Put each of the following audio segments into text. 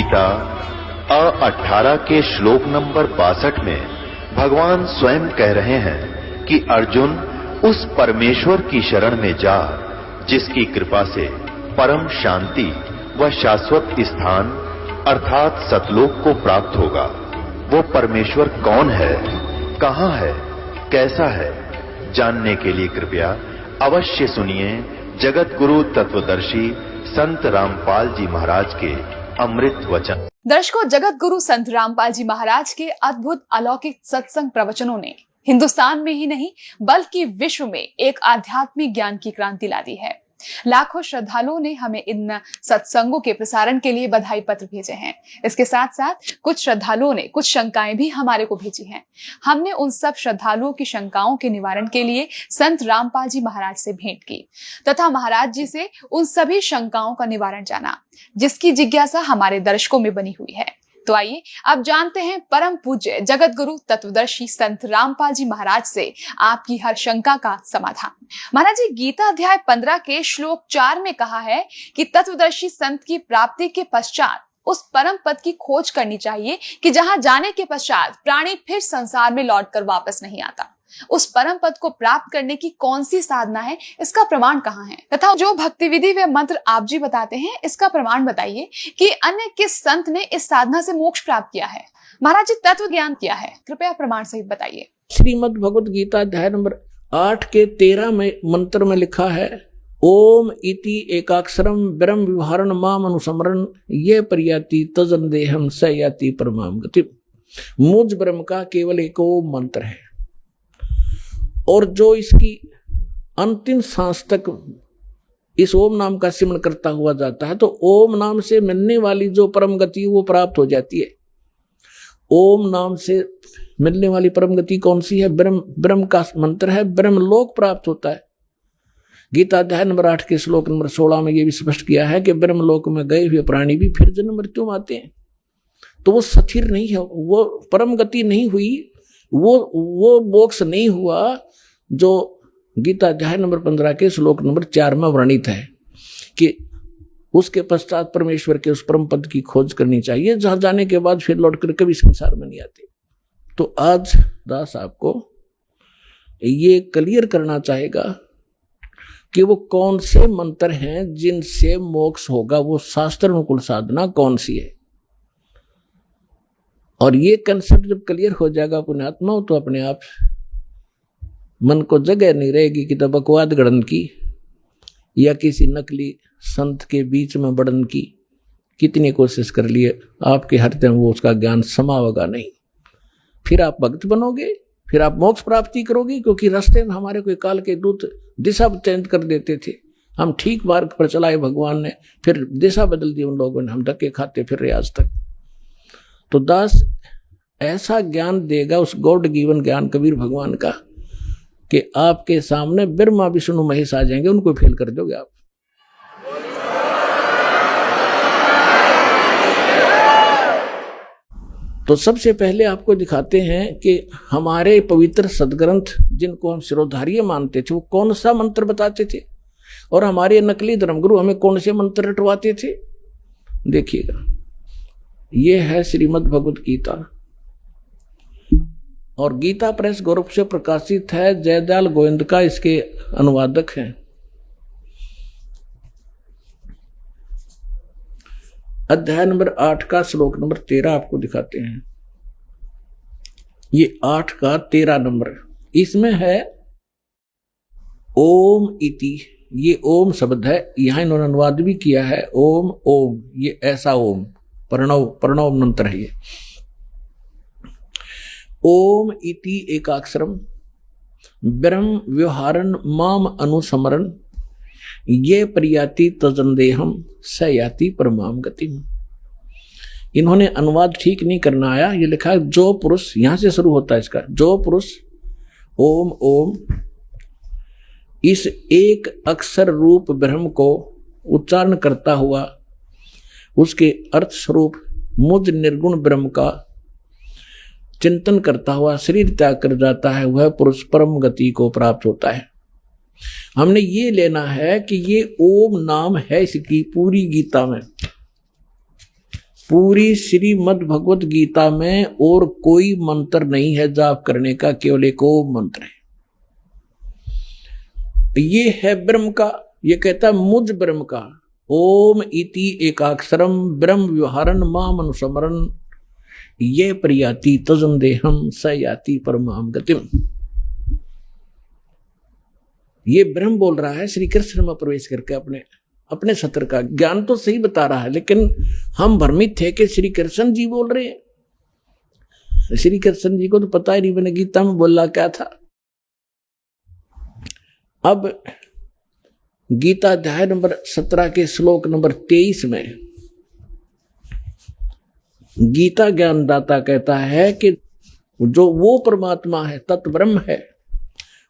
गीता 18 के श्लोक नंबर 62 में भगवान स्वयं कह रहे हैं कि अर्जुन उस परमेश्वर की शरण में जा जिसकी कृपा से परम शांति व शाश्वत स्थान अर्थात सतलोक को प्राप्त होगा। वो परमेश्वर कौन है, कहां है, कैसा है, जानने के लिए कृपया अवश्य सुनिए जगत गुरु तत्वदर्शी संत रामपाल जी महाराज के अमृत वचन। दर्शकों, जगत गुरु संत रामपाल जी महाराज के अद्भुत अलौकिक सत्संग प्रवचनों ने हिंदुस्तान में ही नहीं बल्कि विश्व में एक आध्यात्मिक ज्ञान की क्रांति ला दी है। लाखों श्रद्धालुओं ने हमें इन सत्संगों के प्रसारण के लिए बधाई पत्र भेजे हैं। इसके साथ साथ कुछ श्रद्धालुओं ने कुछ शंकाएं भी हमारे को भेजी हैं। हमने उन सब श्रद्धालुओं की शंकाओं के निवारण के लिए संत रामपाल जी महाराज से भेंट की तथा महाराज जी से उन सभी शंकाओं का निवारण जाना जिसकी जिज्ञासा हमारे दर्शकों में बनी हुई है। तो आइए अब जानते हैं परम पूज्य जगत गुरु तत्वदर्शी संत रामपाल जी महाराज से आपकी हर शंका का समाधान। महाराज जी, गीता अध्याय 15 के श्लोक 4 में कहा है कि तत्वदर्शी संत की प्राप्ति के पश्चात उस परम पद की खोज करनी चाहिए कि जहां जाने के पश्चात प्राणी फिर संसार में लौटकर वापस नहीं आता। उस परम पद को प्राप्त करने की कौन सी साधना है, इसका प्रमाण कहाँ है, तथा जो भक्ति विधि व मंत्र आप जी बताते हैं इसका प्रमाण बताइए कि अन्य किस संत ने इस साधना से मोक्ष प्राप्त किया है। महाराज जी, तत्व ज्ञान किया है, कृपया प्रमाण सहित बताइए। श्रीमद् भगवद गीता अध्याय नंबर 8 के 13 में मंत्र में लिखा है, ओम इति एकाक्षरम ब्रह्म विवहारण माम अनुसमरण ये परियाति तजन देहम स याति परमाम गति। मुझ ब्रह्म का केवल एक ओम मंत्र है और जो इसकी अंतिम सांस तक इस ओम नाम का सिमरण करता हुआ जाता है तो ओम नाम से मिलने वाली जो परम गति वो प्राप्त हो जाती है। ओम नाम से मिलने वाली परम गति कौन सी है? ब्रह्म का मंत्र है, ब्रह्म लोक प्राप्त होता है। गीता अध्याय नंबर 8 के श्लोक नंबर 16 में यह भी स्पष्ट किया है कि ब्रह्म लोक में गए हुए प्राणी भी फिर जन्म मृत्यु में आते हैं। तो वो स्थिर नहीं है, वो परम गति नहीं हुई, वो मोक्ष नहीं हुआ जो गीता अध्याय नंबर 15 के श्लोक नंबर 4 में वर्णित है कि उसके पश्चात परमेश्वर के उस परम पद की खोज करनी चाहिए जहां जाने के बाद फिर लौटकर कभी संसार में नहीं आते। तो आज दास आपको ये क्लियर करना चाहेगा कि वो कौन से मंत्र हैं जिनसे मोक्ष होगा, वो शास्त्र अनुकूल साधना कौन सी है। और ये कंसेप्ट जब क्लियर हो जाएगा पुण्यात्मा तो अपने आप मन को जगह नहीं रहेगी कि बकवाद गढ़न की या किसी नकली संत के बीच में बढ़न की। कितनी कोशिश कर लिए आपके हृदय में वो उसका ज्ञान समावेगा नहीं। फिर आप भक्त बनोगे, फिर आप मोक्ष प्राप्ति करोगे, क्योंकि रास्ते में हमारे कोई काल के दूत दिशा चेंज कर देते थे। हम ठीक मार्ग पर चलाए भगवान ने, फिर दिशा बदल दी उन लोगों ने, हम धक्के खाते फिर रहे आज तक। तो दास ऐसा ज्ञान देगा उस गॉड गिवन ज्ञान कबीर भगवान का कि आपके सामने ब्रह्मा विष्णु महेश आ जाएंगे, उनको फेल कर दोगे आप। तो सबसे पहले आपको दिखाते हैं कि हमारे पवित्र सदग्रंथ जिनको हम शिरोधार्य मानते थे वो कौन सा मंत्र बताते थे और हमारे नकली धर्मगुरु हमें कौन से मंत्र रटवाते थे। देखिएगा, ये है श्रीमद् भगवद गीता और गीता प्रेस गोरख से प्रकाशित है। जयदयाल गोविंद का इसके अनुवादक हैं। अध्याय नंबर 8 का श्लोक नंबर 13 आपको दिखाते हैं। ये 8 का 13 नंबर, इसमें है ओम इति। ये ओम शब्द है, यहां इन्होंने अनुवाद भी किया है ओम ओम, ये ऐसा ओम प्रणव मंत्र है। ये ओम इति एकाक्षरम ब्रह्म व्यवहारन माम अनुसमरण ये परियाति तजनदेहम स याति परमाम गति। इन्होंने अनुवाद ठीक नहीं करना आया, ये लिखा है जो पुरुष, यहां से शुरू होता है इसका, जो पुरुष ओम ओम इस एक अक्षर रूप ब्रह्म को उच्चारण करता हुआ उसके अर्थ स्वरूप मुझ निर्गुण ब्रह्म का चिंतन करता हुआ शरीर त्याग कर जाता है, वह पुरुष परम गति को प्राप्त होता है। हमने ये लेना है कि ये ओम नाम है इसकी पूरी गीता में। पूरी श्रीमद् भगवत गीता में और कोई मंत्र नहीं है जाप करने का, केवल एक ओम मंत्र है। ये है ब्रह्म का, ये कहता है मुझ ब्रह्म का। ओम इति एकाक्षरम ब्रह्म व्यवहारन माम अनुस्मरन् ये प्रयाति तजम देहम स याति परमाम गतिम। ये ब्रह्म बोल रहा है श्री कृष्ण में प्रवेश करके अपने सत्र का ज्ञान तो सही बता रहा है, लेकिन हम भ्रमित थे कि श्री कृष्ण जी बोल रहे हैं। श्री कृष्ण जी को तो पता ही नहीं मैंने गीता में बोला क्या था। अब गीता अध्याय नंबर 17 के श्लोक नंबर 23 में गीता ज्ञानदाता कहता है कि जो वो परमात्मा है, तत्ब्रह्म है,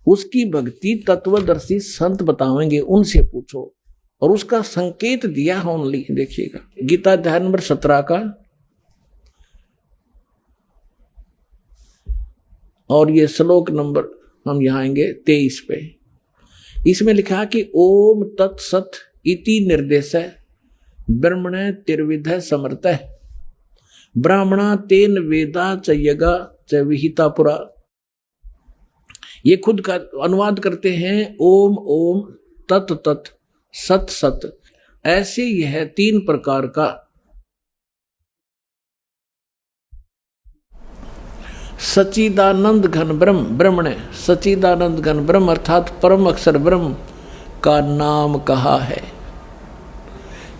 उसकी भक्ति तत्वदर्शी संत बतावेंगे, उनसे पूछो। और उसका संकेत दिया है ओनली, देखिएगा गीता अध्याय नंबर 17 का और ये श्लोक नंबर हम यहाँ आएंगे 23 पे। इसमें लिखा कि ओम तत्सत इति निर्देश ब्रह्मण तिर्विध समर्थ ब्राह्मणा तेन वेदा च यगा च विहिता पुरा। ये खुद का अनुवाद करते हैं ओम ओम तत् तत् सत सत। ऐसे यह 3 प्रकार का सच्चिदानंद घन ब्रह्म, ब्रह्मण सच्चिदानंद घन ब्रह्म अर्थात परम अक्षर ब्रह्म का नाम कहा है।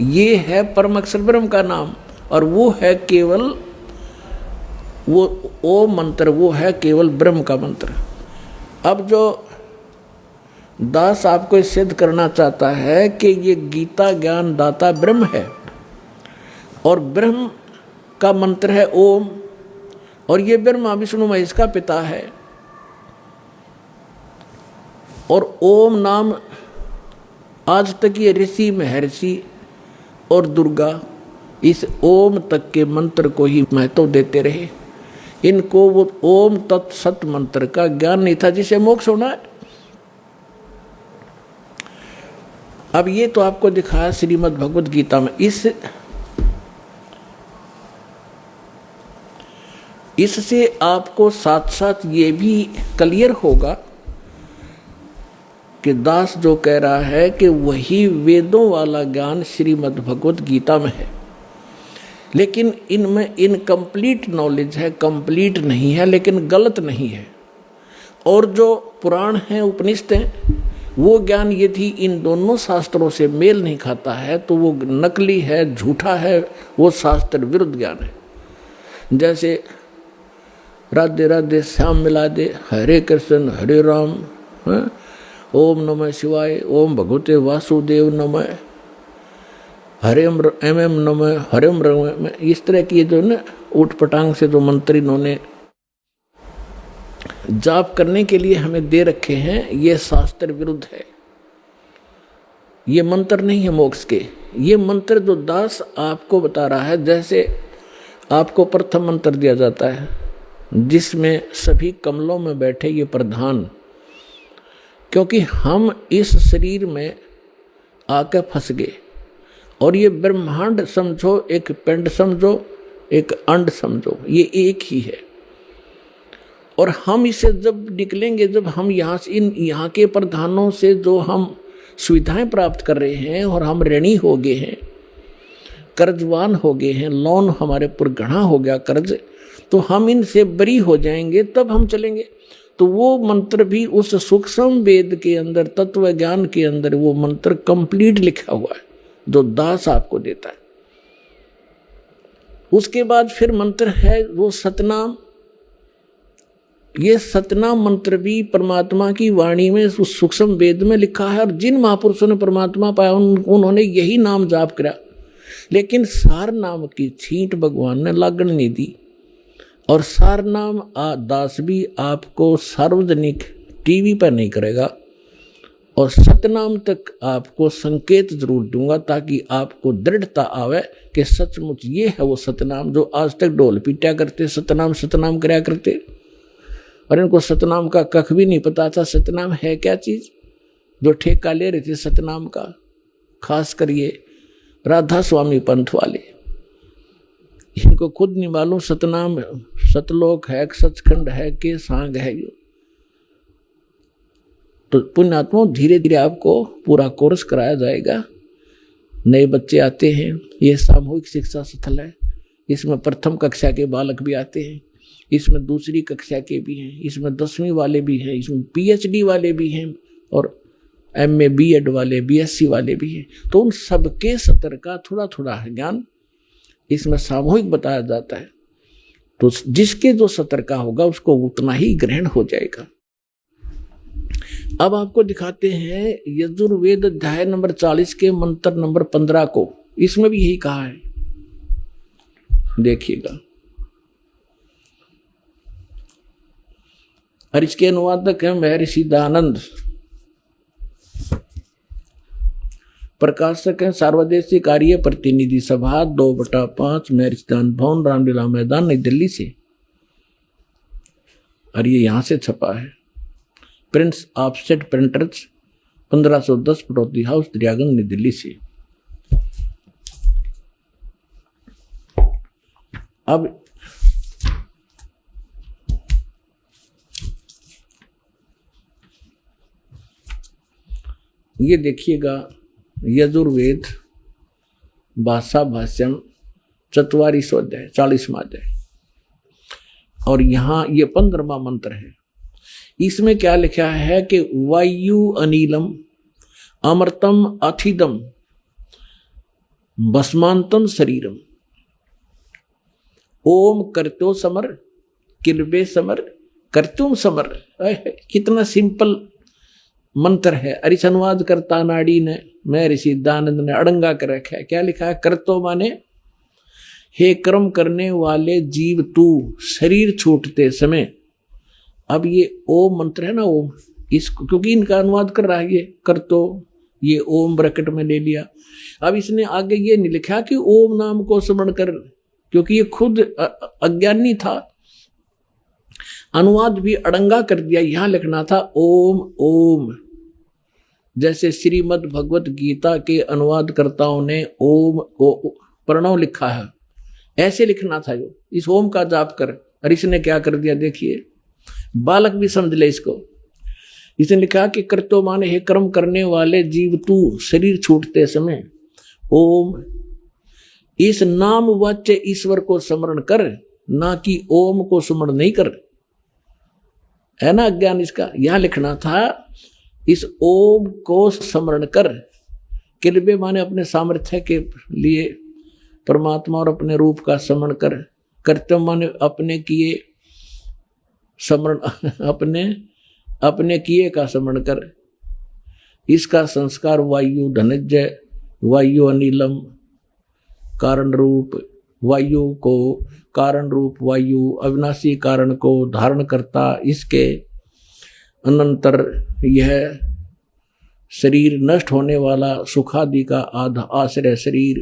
ये है परम अक्षर ब्रह्म का नाम, और वो है केवल वो ओम मंत्र, वो है केवल ब्रह्म का मंत्र। अब जो दास आपको सिद्ध करना चाहता है कि ये गीता ज्ञान दाता ब्रह्म है और ब्रह्म का मंत्र है ओम, और ये ब्रह्मा विष्णु महेश का पिता है, और ओम नाम आज तक ये ऋषि महर्षि और दुर्गा इस ओम तक के मंत्र को ही महत्व देते रहे। इनको वो ओम तत्सत मंत्र का ज्ञान नहीं था जिसे मोक्ष होना है। अब ये तो आपको दिखाया श्रीमद् भगवत गीता में। इससे आपको साथ साथ ये भी क्लियर होगा कि दास जो कह रहा है कि वही वेदों वाला ज्ञान श्रीमद् भगवत गीता में है, लेकिन इनमें इनकम्प्लीट नॉलेज है, कंप्लीट नहीं है, लेकिन गलत नहीं है। और जो पुराण हैं, उपनिषद हैं, वो ज्ञान यदि इन दोनों शास्त्रों से मेल नहीं खाता है तो वो नकली है, झूठा है, वो शास्त्र विरुद्ध ज्ञान है। जैसे राधे राधे श्याम मिला दे, हरे कृष्ण हरे राम, ओम नमः शिवाय, ओम भगवते वासुदेव नमः, हरेम एम नमः, हरेम रम, इस तरह की जो ना ऊट पटांग से जो मंत्र इन्होंने जाप करने के लिए हमें दे रखे हैं, ये शास्त्र विरुद्ध है। ये मंत्र नहीं है मोक्ष के। ये मंत्र जो दास आपको बता रहा है, जैसे आपको प्रथम मंत्र दिया जाता है जिसमें सभी कमलों में बैठे ये प्रधान, क्योंकि हम इस शरीर में आके फंस गए और ये ब्रह्मांड समझो, एक पिंड समझो, एक अंड समझो, ये एक ही है। और हम इसे जब निकलेंगे, जब हम यहाँ के प्रधानों से जो हम सुविधाएं प्राप्त कर रहे हैं और हम ऋणी हो गए हैं, कर्जवान हो गए हैं, लोन हमारे पर गढ़ा हो गया कर्ज, तो हम इनसे बरी हो जाएंगे, तब हम चलेंगे। तो वो मंत्र भी उस सूक्ष्म वेद के अंदर, तत्व ज्ञान के अंदर वो मंत्र कंप्लीट लिखा हुआ है जो दास आपको देता है। उसके बाद फिर मंत्र है वो सतनाम। ये सतनाम मंत्र भी परमात्मा की वाणी में उस सूक्ष्म वेद में लिखा है, और जिन महापुरुषों ने परमात्मा पाया उन्होंने यही नाम जाप करा, लेकिन सार नाम की छींट भगवान ने लागण नहीं दी। और सार नाम दास भी आपको सार्वजनिक टीवी पर नहीं करेगा, और सतनाम तक आपको संकेत जरूर दूंगा ताकि आपको दृढ़ता आवे कि सचमुच ये है वो सतनाम जो आज तक ढोल पीटा करते, सतनाम सतनाम कराया करते, और इनको सतनाम का कख भी नहीं पता था। सतनाम है क्या चीज, जो ठेका ले रहे थे सतनाम का, खास कर ये राधा स्वामी पंथ वाले, इनको खुद नहीं मालूम सतनाम सतलोक है, सचखंड है के सांग है। यो तो पुण्यात्मा धीरे धीरे आपको पूरा कोर्स कराया जाएगा। नए बच्चे आते हैं, ये सामूहिक शिक्षा स्थल है। इसमें प्रथम कक्षा के बालक भी आते हैं, इसमें दूसरी कक्षा के भी हैं, इसमें 10वीं वाले भी हैं, इसमें PhD वाले भी हैं और MA B.Ed वाले, BSc वाले भी हैं। तो उन सबके सत्र का थोड़ा थोड़ा ज्ञान इसमें सामूहिक बताया जाता है। तो जिसके जो सत्र का होगा उसको उतना ही ग्रहण हो जाएगा। अब आपको दिखाते हैं यजुर्वेद अध्याय नंबर 40 के मंत्र नंबर 15 को। इसमें भी यही कहा है, देखिएगा। और इसके अनुवादक है महर्षि दयानंद, प्रकाशक है सार्वदेशिक कार्य प्रतिनिधि सभा 2/5 महर्षि दयानंद भवन, रामलीला मैदान, नई दिल्ली से। और ये यहां से छपा है, Prince Offset Printers 1510 Pataudi house, Daryaganj, Nai Delhi से। अब ये देखिएगा, यजुर्वेद भाषा भाष्यम 44वां अध्याय 40वां अध्याय, और यहां ये 15वां मंत्र है। इसमें क्या लिखा है कि वायु अनिलम अमृतम अथिदम भस्मांतम शरीरम ओम करतो समर किलबे समर करतुम समर। कितना सिंपल मंत्र है। और इस अनुवाद करता नाड़ी ने महर्षि दयानंद ने अड़ंगा कर रखा है। क्या लिखा है? करतो माने हे कर्म करने वाले जीव तू शरीर छूटते समय। अब ये ओम मंत्र है ना, ओम, इसको क्योंकि इनका अनुवाद कर रहा है ये करतो, ये ओम ब्रैकेट में ले लिया। अब इसने आगे ये नहीं लिखा कि ओम नाम को स्मरण कर, क्योंकि ये खुद अज्ञानी था, अनुवाद भी अड़ंगा कर दिया। यहां लिखना था ओम ओम, जैसे श्रीमद् भगवत गीता के अनुवादकर्ताओं ने ओम को प्रणव लिखा है, ऐसे लिखना था जो इस ओम का जाप कर। और इसने क्या कर दिया देखिए, बालक भी समझ ले इसको। इसने लिखा कि कर्तो माने हे कर्म करने वाले जीव तू शरीर छूटते समय ओम, इस नाम वाच्य ईश्वर को स्मरण कर, ना कि ओम को स्मरण नहीं कर। है ना अज्ञान इसका। यहां लिखना था इस ओम को स्मरण कर। किलबे माने अपने सामर्थ्य के लिए परमात्मा और अपने रूप का स्मरण कर। कर्तव्य माने अपने किए स्मरण, अपने किए का स्मरण कर। इसका संस्कार वायु धनंजय, वायु अनिलम कारण रूप वायु को, कारण रूप वायु अविनाशी कारण को धारण करता। इसके अनंतर यह शरीर नष्ट होने वाला सुखादि का आश्रय शरीर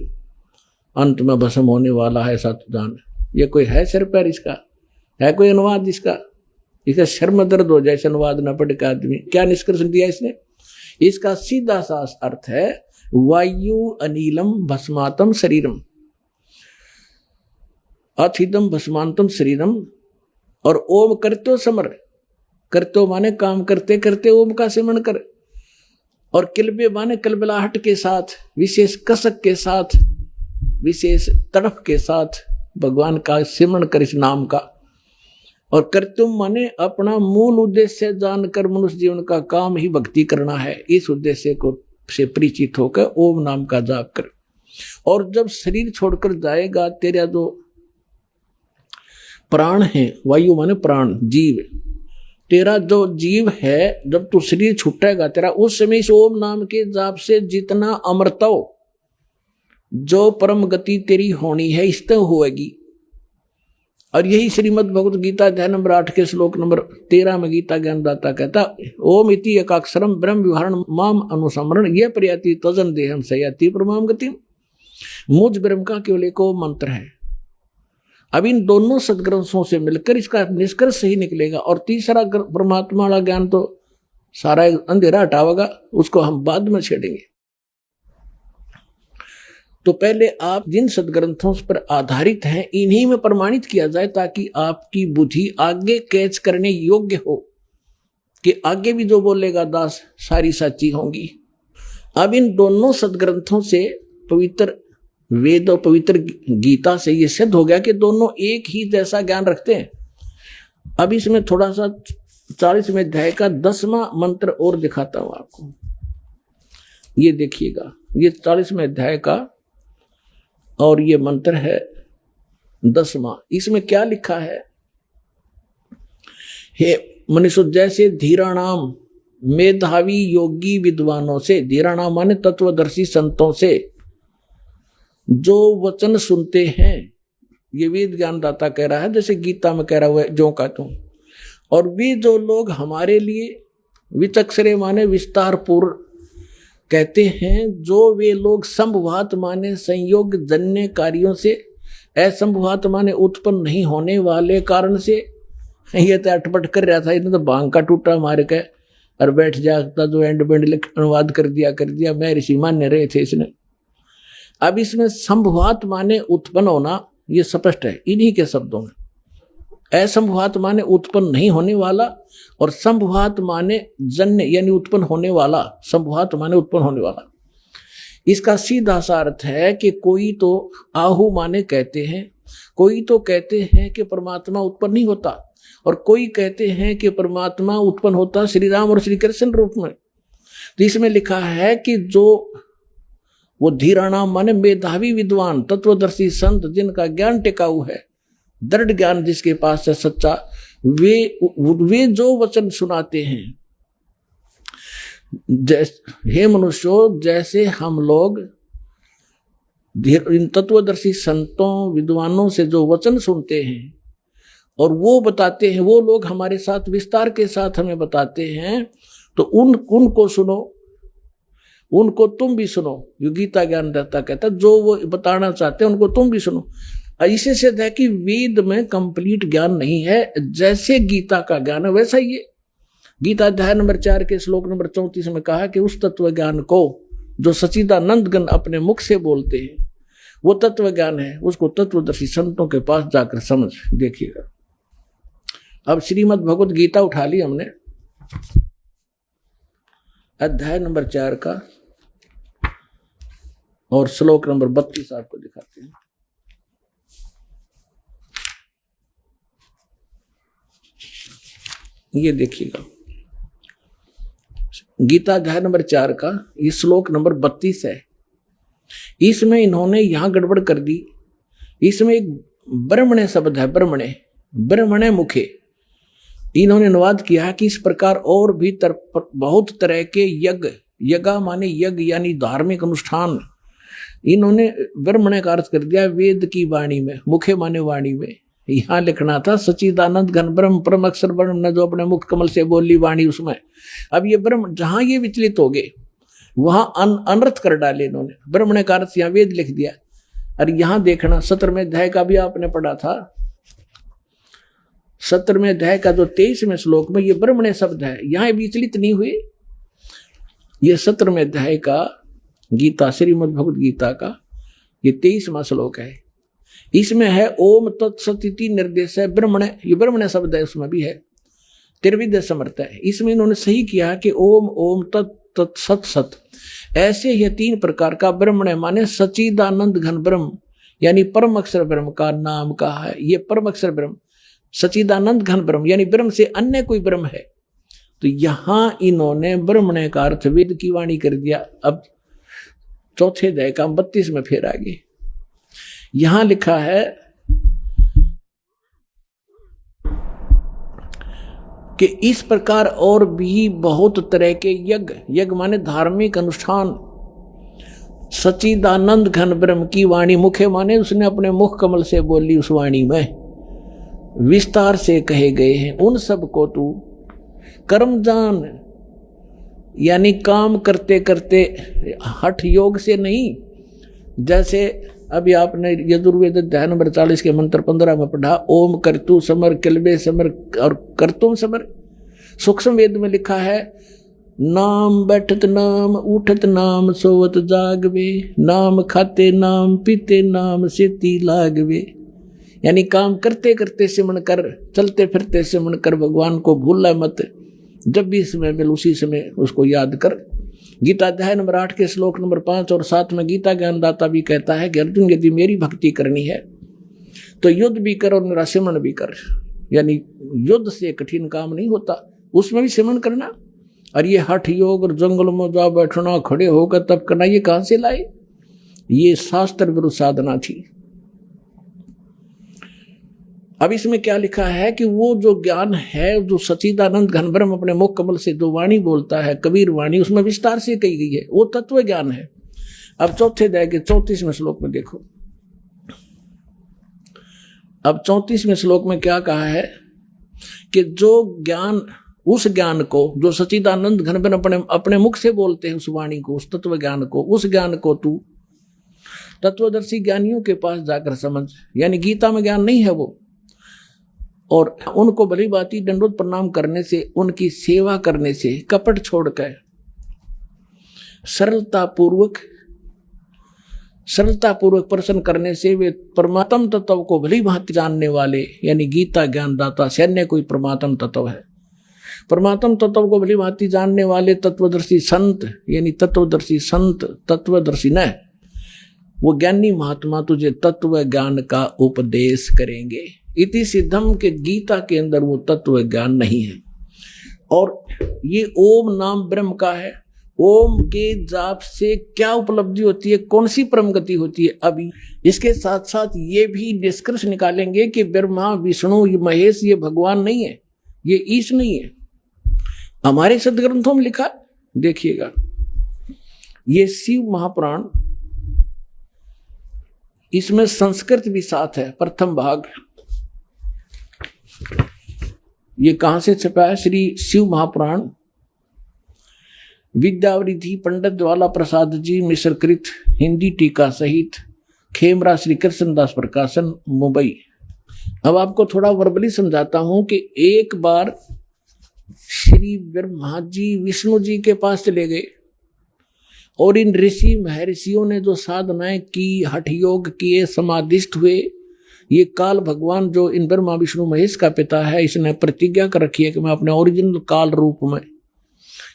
अंत में भस्म होने वाला है सातुदान। ये कोई है सिर पैर इसका? है कोई अनुवाद इसका? इसका शर्म दर्द हो जाए अनुवाद न पढ़ के आदमी। क्या निष्कर्ष दिया इसने? इसका सीधा सा अर्थ है वायु अनिलम भस्मातम शरीरम, अथिदम भस्मांतम शरीरम। और ओम करतो समर, करतो माने काम करते करते ओम का सिमरण कर। और किलबे माने कलबलाहट के साथ, विशेष कसक के साथ, विशेष तड़फ के साथ भगवान का सिमरण कर इस नाम का। और कर्तुम माने अपना मूल उद्देश्य जानकर मनुष्य जीवन का काम ही भक्ति करना है। इस उद्देश्य को से परिचित होकर ओम नाम का जाप कर। और जब शरीर छोड़कर जाएगा, तेरा जो प्राण है, वायु माने प्राण जीव, तेरा जो जीव है, जब तू शरीर छूटेगा तेरा, उस समय इस ओम नाम के जाप से जितना अमृतो, जो परम गति तेरी होनी है, इस तक होगी। और यही श्रीमद् भगवत गीता अध्याय नंबर 8 के श्लोक नंबर 13 में गीता ज्ञानदाता कहता ओम इति एकाक्षरम ब्रह्म विवरण माम अनुसमरण ये प्रयाति तजन देहम सयाति परमाम गति। मुझ ब्रह्म का केवल एक मंत्र है। अब इन दोनों सदग्रंथों से मिलकर इसका निष्कर्ष सही निकलेगा। और तीसरा परमात्मा वाला ज्ञान तो सारा अंधेरा हटावेगा, उसको हम बाद में छेड़ेंगे। तो पहले आप जिन सदग्रंथों पर आधारित हैं इन्हीं में प्रमाणित किया जाए, ताकि आपकी बुद्धि आगे कैच करने योग्य हो कि आगे भी जो बोलेगा दास सारी सच्ची होंगी। अब इन दोनों सदग्रंथों से, पवित्र वेद और पवित्र गीता से ये सिद्ध हो गया कि दोनों एक ही जैसा ज्ञान रखते हैं। अब इसमें थोड़ा सा 40वें अध्याय का 10वां मंत्र और दिखाता हूं आपको। ये देखिएगा, ये 40वें अध्याय का और ये मंत्र है 10वां। इसमें क्या लिखा है? हे मनुष्य, जैसे धीराणाम मेधावी योगी विद्वानों से, धीराणाम माने तत्वदर्शी संतों से जो वचन सुनते हैं, ये वेद ज्ञानदाता कह रहा है, जैसे गीता में कह रहा हुआ है जो का तुम। और वे जो लोग हमारे लिए विचक्षरे माने विस्तार पूर्व कहते हैं, जो वे लोग संभवात माने संयोग जन्य कार्यों से, असंभवात माने उत्पन्न नहीं होने वाले कारण से। ये तो अटपट कर रहा था, इन्हें तो भांग का टूटा मार के और बैठ जाता, जो एंड बेंड अनुवाद कर दिया मैं ऋषि मान्य रहे थे इसने। अब इसमें संभवात माने उत्पन्न होना, ये स्पष्ट है इन्हीं के शब्दों में। असंभवात माने उत्पन्न नहीं होने वाला, और संभवात माने जन्य यानी उत्पन्न होने वाला, संभवात माने उत्पन्न होने वाला। इसका सीधा सा अर्थ है कि कोई तो आहु माने कहते हैं, कोई तो कहते हैं कि परमात्मा उत्पन्न नहीं होता, और कोई कहते हैं कि परमात्मा उत्पन्न होता श्री राम और श्री कृष्ण रूप में। तो इसमें लिखा है कि जो वो धीराणाम माने मेधावी विद्वान तत्वदर्शी संत, जिनका ज्ञान टिकाऊ है, दृढ़ ज्ञान जिसके पास है सच्चा, वे जो वचन सुनाते हैं, हे मनुष्यों, जैसे हम लोग इन तत्वदर्शी संतों विद्वानों से जो वचन सुनते हैं और वो बताते हैं, वो लोग हमारे साथ विस्तार के साथ हमें बताते हैं, तो उनको सुनो, उनको तुम भी सुनो। यो गीता ज्ञानदाता कहता है, जो वो बताना चाहते हैं उनको तुम भी सुनो। इसे सिद्ध है कि वेद में कंप्लीट ज्ञान नहीं है, जैसे गीता का ज्ञान है वैसा ही है। गीता अध्याय नंबर 4 के श्लोक नंबर 34 में कहा कि उस तत्व ज्ञान को जो सच्चिदानंद गण अपने मुख से बोलते हैं, वो तत्व ज्ञान है, उसको तत्वदर्शी संतों के पास जाकर समझ देखिएगा। अब श्रीमद् भगवत गीता उठा ली हमने, अध्याय नंबर 4 का और श्लोक नंबर 32 आपको दिखाते हैं। ये देखिएगा, गीता अध्याय नंबर 4 का ये श्लोक नंबर 32 है। इसमें इन्होंने यहां गड़बड़ कर दी। इसमें एक ब्रह्मणे शब्द है, ब्रह्मणे मुखे। इन्होंने अनुवाद किया कि इस प्रकार और भी बहुत तरह के यज्ञ माने यज्ञ यानी धार्मिक अनुष्ठान, इन्होंने ब्रह्मणे का अर्थ कर दिया वेद की वाणी में, मुखे माने वाणी में। यहां लिखना था सच्चिदानंद घन ब्रह्म परम अक्षर ब्रह्म ने जो अपने मुख कमल से बोली वाणी उसमें। अब ये ब्रह्म जहां ये विचलित हो गए वहां अनर्थ कर डाले इन्होंने, ब्रह्मणे का अर्थ यहां वेद लिख दिया। और यहां देखना 17वें अध्याय का भी आपने पढ़ा था, 17वें अध्याय का जो 23वें श्लोक में ये ब्रह्मणे शब्द है, यहां विचलित नहीं हुए। ये 17वें अध्याय का गीता श्रीमद् भगवत गीता का ये 23वां श्लोक है। इसमें है ओम तत्सत निर्देश है ब्रह्मणे, ये ब्रह्मणे शब्द है, उसमें भी है त्रिविध समर्थ है। इसमें इन्होंने सही किया कि ओम ओम तत् सत सत, ऐसे ये 3 प्रकार का ब्रह्मणे माने सच्चिदानंद घन ब्रह्म यानी परम अक्षर ब्रह्म का नाम कहा है। ये परम अक्षर ब्रह्म सच्चिदानंद घन ब्रह्म यानी ब्रह्म से अन्य कोई ब्रह्म है। तो यहां इन्होंने ब्रह्मणे का अर्थ वेद की वाणी कर दिया। अब चौथे अध्याय का 32 में फिर आगे यहां लिखा है कि इस प्रकार और भी बहुत तरह के यज्ञ माने धार्मिक अनुष्ठान, सच्चिदानंद घन ब्रह्म की वाणी, मुखे माने उसने अपने मुख कमल से बोली उस वाणी में विस्तार से कहे गए हैं। उन सब को तू कर्म जान, यानी काम करते करते हठ योग से नहीं। जैसे अभी आपने यजुर्वेद अध्याय नंबर 40 के मंत्र 15 में पढ़ा, ओम कर्तु समर किलबे समर और कर्तुम समर। सूक्ष्म वेद में लिखा है नाम बैठत नाम उठत नाम सोवत जागवे, नाम खाते नाम पीते नाम सेती लागवे। यानी काम करते करते सिमरण कर, चलते फिरते सिमरण कर, भगवान को भूलना मत। जब भी समय मिले उसी समय उसको याद कर। गीता अध्याय नंबर 8 के श्लोक नंबर 5 और 7 में गीता ज्ञानदाता भी कहता है कि अर्जुन यदि मेरी भक्ति करनी है तो युद्ध भी कर और मेरा सिमरण भी कर। यानी युद्ध से कठिन काम नहीं होता, उसमें भी सिमरण करना। और ये हठ योग और जंगल में जा बैठना, खड़े होकर तब करना, ये कहां से लाए? ये शास्त्र विरुद्ध साधना थी। अब इसमें क्या लिखा है कि वो जो ज्ञान है, जो सच्चिदानंद घन ब्रह्म अपने मुख कमल से जो वाणी बोलता है, कबीर वाणी, उसमें विस्तार से कही गई है, वो तत्व ज्ञान है। अब चौथे अध्याय के 34वें श्लोक में देखो। अब 34वें श्लोक में क्या कहा है कि जो ज्ञान, उस ज्ञान को जो सच्चिदानंद घन ब्रह्म अपने मुख से बोलते हैं, उस वाणी को, उस तत्व ज्ञान को, उस ज्ञान को तू तत्वदर्शी ज्ञानियों के पास जाकर समझ। यानी गीता में ज्ञान नहीं है वो, और उनको भली भांति दंडोत प्रणाम करने से, उनकी सेवा करने से, कपट छोड़कर सरलता पूर्वक प्रश्न करने से वे परमात्म तत्व को भली भांति जानने वाले, यानी गीता ज्ञानदाता सैन्य कोई परमात्म तत्व है। परमात्म तत्व को भली भांति जानने वाले तत्वदर्शी संत, यानी तत्वदर्शी संत, तत्वदर्शी न, वो ज्ञानी महात्मा तुझे तत्व ज्ञान का उपदेश करेंगे। इति सिद्धम के गीता के अंदर वो तत्व ज्ञान नहीं है। और ये ओम नाम ब्रह्म का है। ओम के जाप से क्या उपलब्धि होती है, कौन सी परम गति होती है? अभी इसके साथ साथ ये भी निष्कर्ष निकालेंगे कि ब्रह्मा विष्णु महेश ये भगवान नहीं है, ये ईश नहीं है। हमारे सदग्रंथों में लिखा, देखिएगा, ये शिव महापुराण, इसमें संस्कृत भी साथ है। प्रथम भाग ये कहां से छपा है? श्री शिव महापुराण, विद्यावृद्धि पंडित ज्वाला प्रसाद जी मिश्रकृत, हिंदी टीका सहित, खेमरा श्री कृष्णदास प्रकाशन, मुंबई। अब आपको थोड़ा वर्बली समझाता हूं कि एक बार श्री ब्रह्मा जी विष्णु जी के पास चले गए और इन ऋषि महर्षियों ने जो साधनाएं की, हठ योग किए, समाधिष्ठ हुए, ये काल भगवान जो इन ब्रह्मा विष्णु महेश का पिता है, इसने प्रतिज्ञा कर रखी है कि मैं अपने ओरिजिनल काल रूप में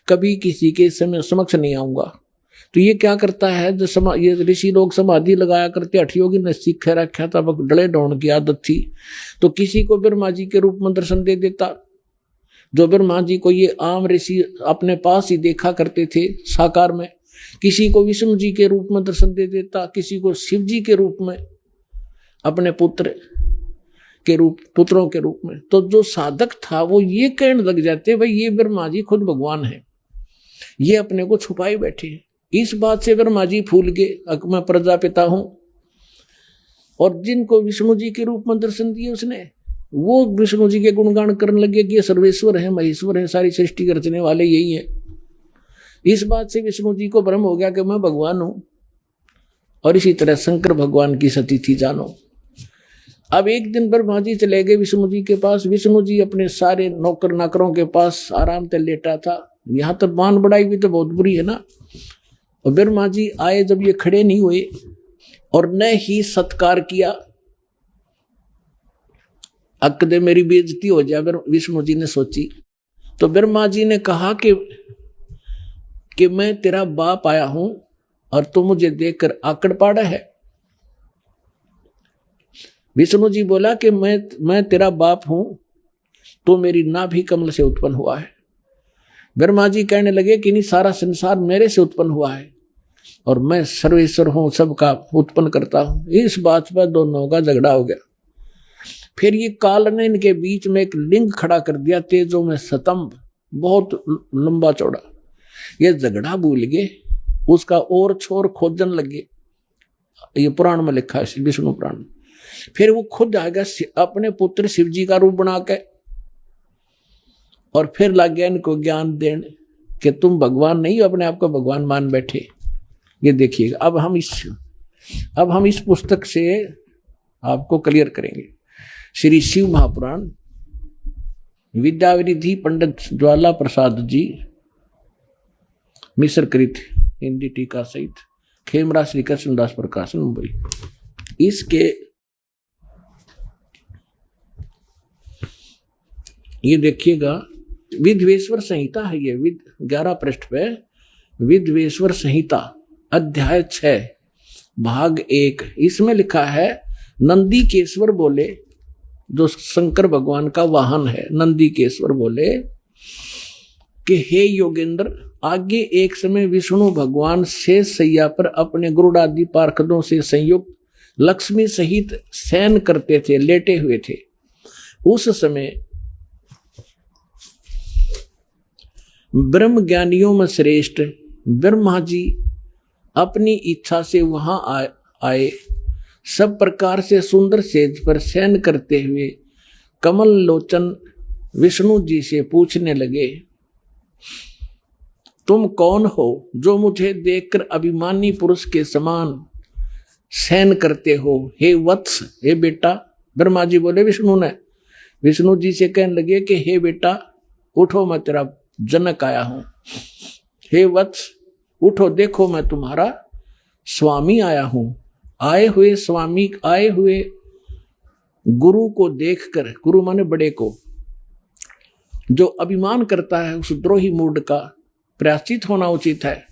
कभी किसी के समक्ष नहीं आऊंगा। तो ये क्या करता है, जो ये ऋषि लोग समाधि लगाया करते, हठ योगी ने सीख रखा था, डले डोन की आदत थी, तो किसी को ब्रह्मा जी के रूप में दर्शन दे देता। जो ब्रह्मा जी को ये आम ऋषि अपने पास ही देखा करते थे साकार में, किसी को विष्णु जी के रूप में दर्शन दे देता, किसी को शिव जी के रूप में, अपने पुत्रों के रूप में। तो जो साधक था वो ये कहने लग जाते, भाई ये ब्रह्मा जी खुद भगवान है, ये अपने को छुपाए बैठे हैं। इस बात से ब्रह्मा जी फूल गए, मैं प्रजापिता हूं। और जिनको विष्णु जी के रूप में दर्शन दिए उसने, वो विष्णु जी के गुणगान करने लगे कि ये सर्वेश्वर है, महेश्वर है, सारी सृष्टि रचने वाले यही है। इस बात से विष्णु जी को भ्रम हो गया कि मैं भगवान हूं। और इसी तरह शंकर भगवान की सती थी, जानो। अब एक दिन ब्रह्मा जी चले गए विष्णु जी के पास। विष्णु जी अपने सारे नौकर नाकरों के पास आराम से लेटा था। यहां तो मान बढ़ाई भी तो बहुत बुरी है ना। और ब्रह्मा जी आए, जब ये खड़े नहीं हुए और न ही सत्कार किया, अक्कदे मेरी बेइज्जती हो जाए, विष्णु जी ने सोची। तो ब्रह्मा जी ने कहा कि मैं तेरा बाप आया हूं और तू मुझे देखकर आकड़ पाड़ा है। विष्णु जी बोला कि मैं तेरा बाप हूं, तो मेरी नाभि कमल से उत्पन्न हुआ है। ब्रह्मा जी कहने लगे कि नहीं, सारा संसार मेरे से उत्पन्न हुआ है और मैं सर्वेश्वर हूं, सबका उत्पन्न करता हूं। इस बात पर दोनों का झगड़ा हो गया। फिर ये काल ने इनके बीच में एक लिंग खड़ा कर दिया, तेजों में स्तंभ, बहुत लंबा चौड़ा। ये झगड़ा भूल गए, उसका और छोर खोजन लगे। ये पुराण में लिखा है, विष्णु पुराण। फिर वो खुद आ गया अपने पुत्र शिव जी का रूप बना के, और फिर लग गया इनको ज्ञान देने कि तुम भगवान नहीं हो, अपने आप को भगवान मान बैठे। ये देखिएगा, अब हम इस पुस्तक से आपको क्लियर करेंगे। श्री शिव महापुराण, विद्यावृद्धि पंडित ज्वाला प्रसाद जी, मिश्रकृत हिंदी टीका सहित, खेमरा श्री कृष्णदास प्रकाशन मुंबई। इसके ये देखिएगा, विद्वेश्वर संहिता है ये, 11 पृष्ठ पे विद्वेश्वर संहिता अध्याय 6 भाग 1। इसमें लिखा है, नंदी केश्वर बोले, जो शंकर भगवान का वाहन है, नंदी केश्वर बोले कि हे योगेंद्र, आगे एक समय विष्णु भगवान शेष सैया पर अपने गरुड़ादि पार्षदों से संयुक्त लक्ष्मी सहित शयन करते थे, लेटे हुए थे। उस समय ब्रह्म ज्ञानियों में श्रेष्ठ ब्रह्मा जी अपनी इच्छा से वहां आए। सब प्रकार से सुंदर सेज पर शयन करते हुए कमल लोचन विष्णु जी से पूछने लगे, तुम कौन हो जो मुझे देखकर अभिमानी पुरुष के समान शयन करते हो? हे वत्स, हे बेटा। ब्रह्मा जी बोले विष्णु जी से कहने लगे कि हे बेटा उठो, मैं तेरा जनक आया हूं। हे वत्स उठो, देखो मैं तुम्हारा स्वामी आया हूं। आए हुए गुरु को देखकर, गुरु माने बड़े को, जो अभिमान करता है उस द्रोही मूड का प्रायश्चित होना उचित है।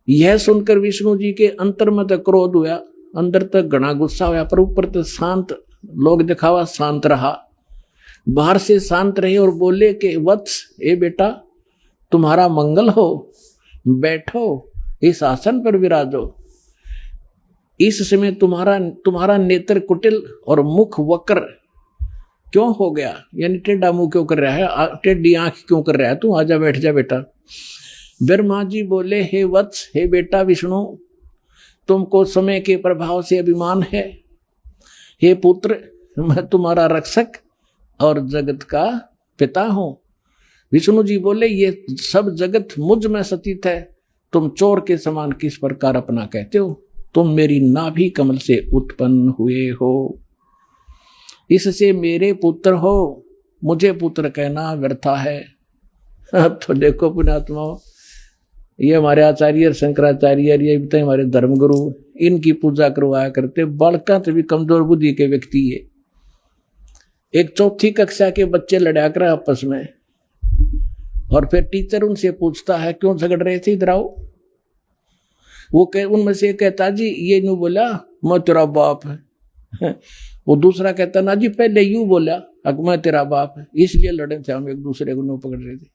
यह सुनकर विष्णु जी के अंतर में तक क्रोध हुआ, अंदर तक घना गुस्सा हुआ, पर ऊपर तक शांत, लोग दिखावा शांत रहा, बाहर से शांत रहे और बोले कि वत्स, ए बेटा तुम्हारा मंगल हो, बैठो इस आसन पर विराजो। इस समय तुम्हारा नेत्र कुटिल और मुख वक्र क्यों हो गया, यानी टेढ़ा मुंह क्यों कर रहा है, टेढ़ी आंख क्यों कर रहा है तू, आजा बैठ जा बेटा। ब्रह्मा जी बोले, हे वत्स, हे बेटा विष्णु, तुमको समय के प्रभाव से अभिमान है। हे पुत्र, मैं तुम्हारा रक्षक और जगत का पिता हूं। विष्णु जी बोले, ये सब जगत मुझ में स्थित है, तुम चोर के समान किस प्रकार अपना कहते हो? तुम मेरी नाभि कमल से उत्पन्न हुए हो, इससे मेरे पुत्र हो, मुझे पुत्र कहना व्यर्था है। अब तो देखो पुण्यात्मा, ये हमारे आचार्य शंकराचार्य, ये भी हमारे धर्मगुरु, इनकी पूजा करवाया करते। बालका तो भी कमजोर बुद्धि के व्यक्ति है। एक 4ठी कक्षा के बच्चे लड़ा कर आपस में, और फिर टीचर उनसे पूछता है क्यों झगड़ रहे थे, इधर आओ। वो उनमें से कहता, जी ये न्यू बोला मैं तेरा बाप है। वो दूसरा कहता, ना जी पहले यूं बोला मैं तेरा बाप है, इसलिए लड़े थे हम, एक दूसरे को न्यू पकड़ रहे थे।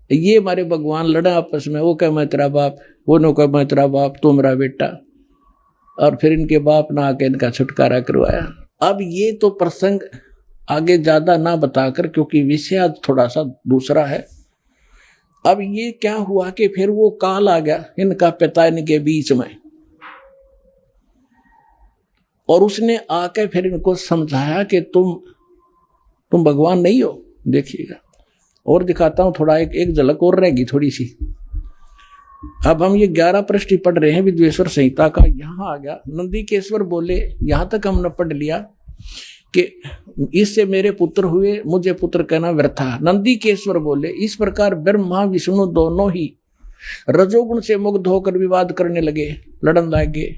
ये हमारे भगवान लड़ा आपस में, वो कहे मैं तेरा बाप, वो नो कहे मैं तेरा बाप, तू मेरा बेटा, और फिर इनके बाप ना आके इनका छुटकारा करवाया। अब ये तो प्रसंग आगे ज्यादा ना बताकर, क्योंकि विषय आज थोड़ा सा दूसरा है। अब ये क्या हुआ कि फिर वो काल आ गया इनका पिता इनके बीच में, और उसने आके फिर इनको समझाया कि तुम भगवान नहीं हो। देखिएगा और दिखाता हूं थोड़ा, एक झलक और रहेगी थोड़ी सी। अब हम ये 11 पृष्ठ पढ़ रहे हैं विद्वेश्वर संहिता का। यहां आ गया नंदीकेश्वर बोले, यहां तक हमने पढ़ लिया कि इससे मेरे पुत्र हुए, मुझे पुत्र कहना व्यर्था। नंदीकेश्वर बोले, इस प्रकार ब्रह्मा विष्णु दोनों ही रजोगुण से मुग्ध होकर विवाद करने लगे, लड़न लगे।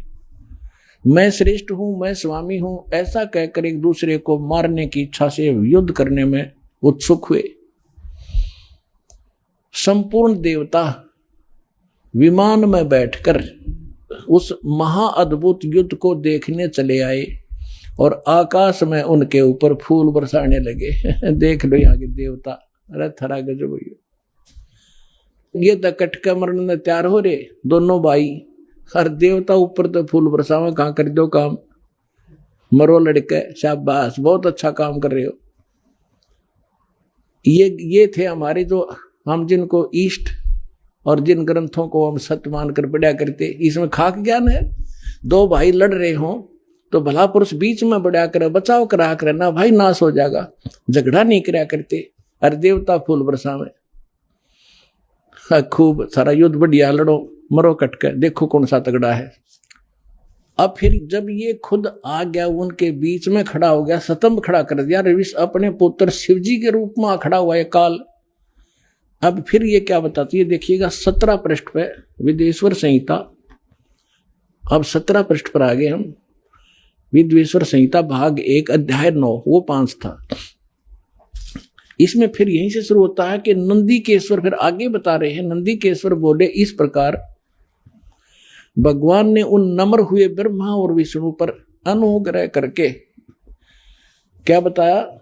मैं श्रेष्ठ हूं, मैं स्वामी हूं, ऐसा कहकर एक दूसरे को मारने की इच्छा से युद्ध करने में उत्सुक हुए। संपूर्ण देवता विमान में बैठकर उस महाअद्भुत युद्ध को देखने चले आए और आकाश में उनके ऊपर फूल बरसाने लगे। देख लो आगे देवता, अरे थरा गजब। ये तो कटका मरने तैयार हो रहे दोनों भाई, हर देवता ऊपर तो फूल बरसावे, कहां कर दो काम, मरो लड़के, शाबाश, बहुत अच्छा काम कर रहे हो। ये थे हमारे जो, हम जिनको ईष्ट और जिन ग्रंथों को हम सत्य मानकर पढ़ा करते, इसमें खाक ज्ञान है। दो भाई लड़ रहे हों तो भला पुरुष बीच में बढ़ा कर बचाव करा कर ना भाई नाश हो जाएगा, झगड़ा नहीं करा करते। अरे देवता फूल बरसावे, खूब सारा युद्ध बढ़िया लड़ो, मरो कटकर, देखो कौन सा तगड़ा है। अब फिर जब ये खुद आ गया, उनके बीच में खड़ा हो गया, स्तंभ खड़ा कर दिया, रविश अपने पुत्र शिवजी के रूप में खड़ा हुआ है काल। अब फिर ये क्या बताती है, देखिएगा 17 पृष्ठ पे विद्वेश्वर संहिता। अब 17 पृष्ठ पर आ गए हम। विद्वेश्वर संहिता भाग 1 अध्याय 9, वो 5 था। इसमें फिर यहीं से शुरू होता है कि नंदीकेश्वर फिर आगे बता रहे हैं। नंदीकेश्वर बोले, इस प्रकार भगवान ने उन नम्र हुए ब्रह्मा और विष्णु पर अनुग्रह करके क्या बताया,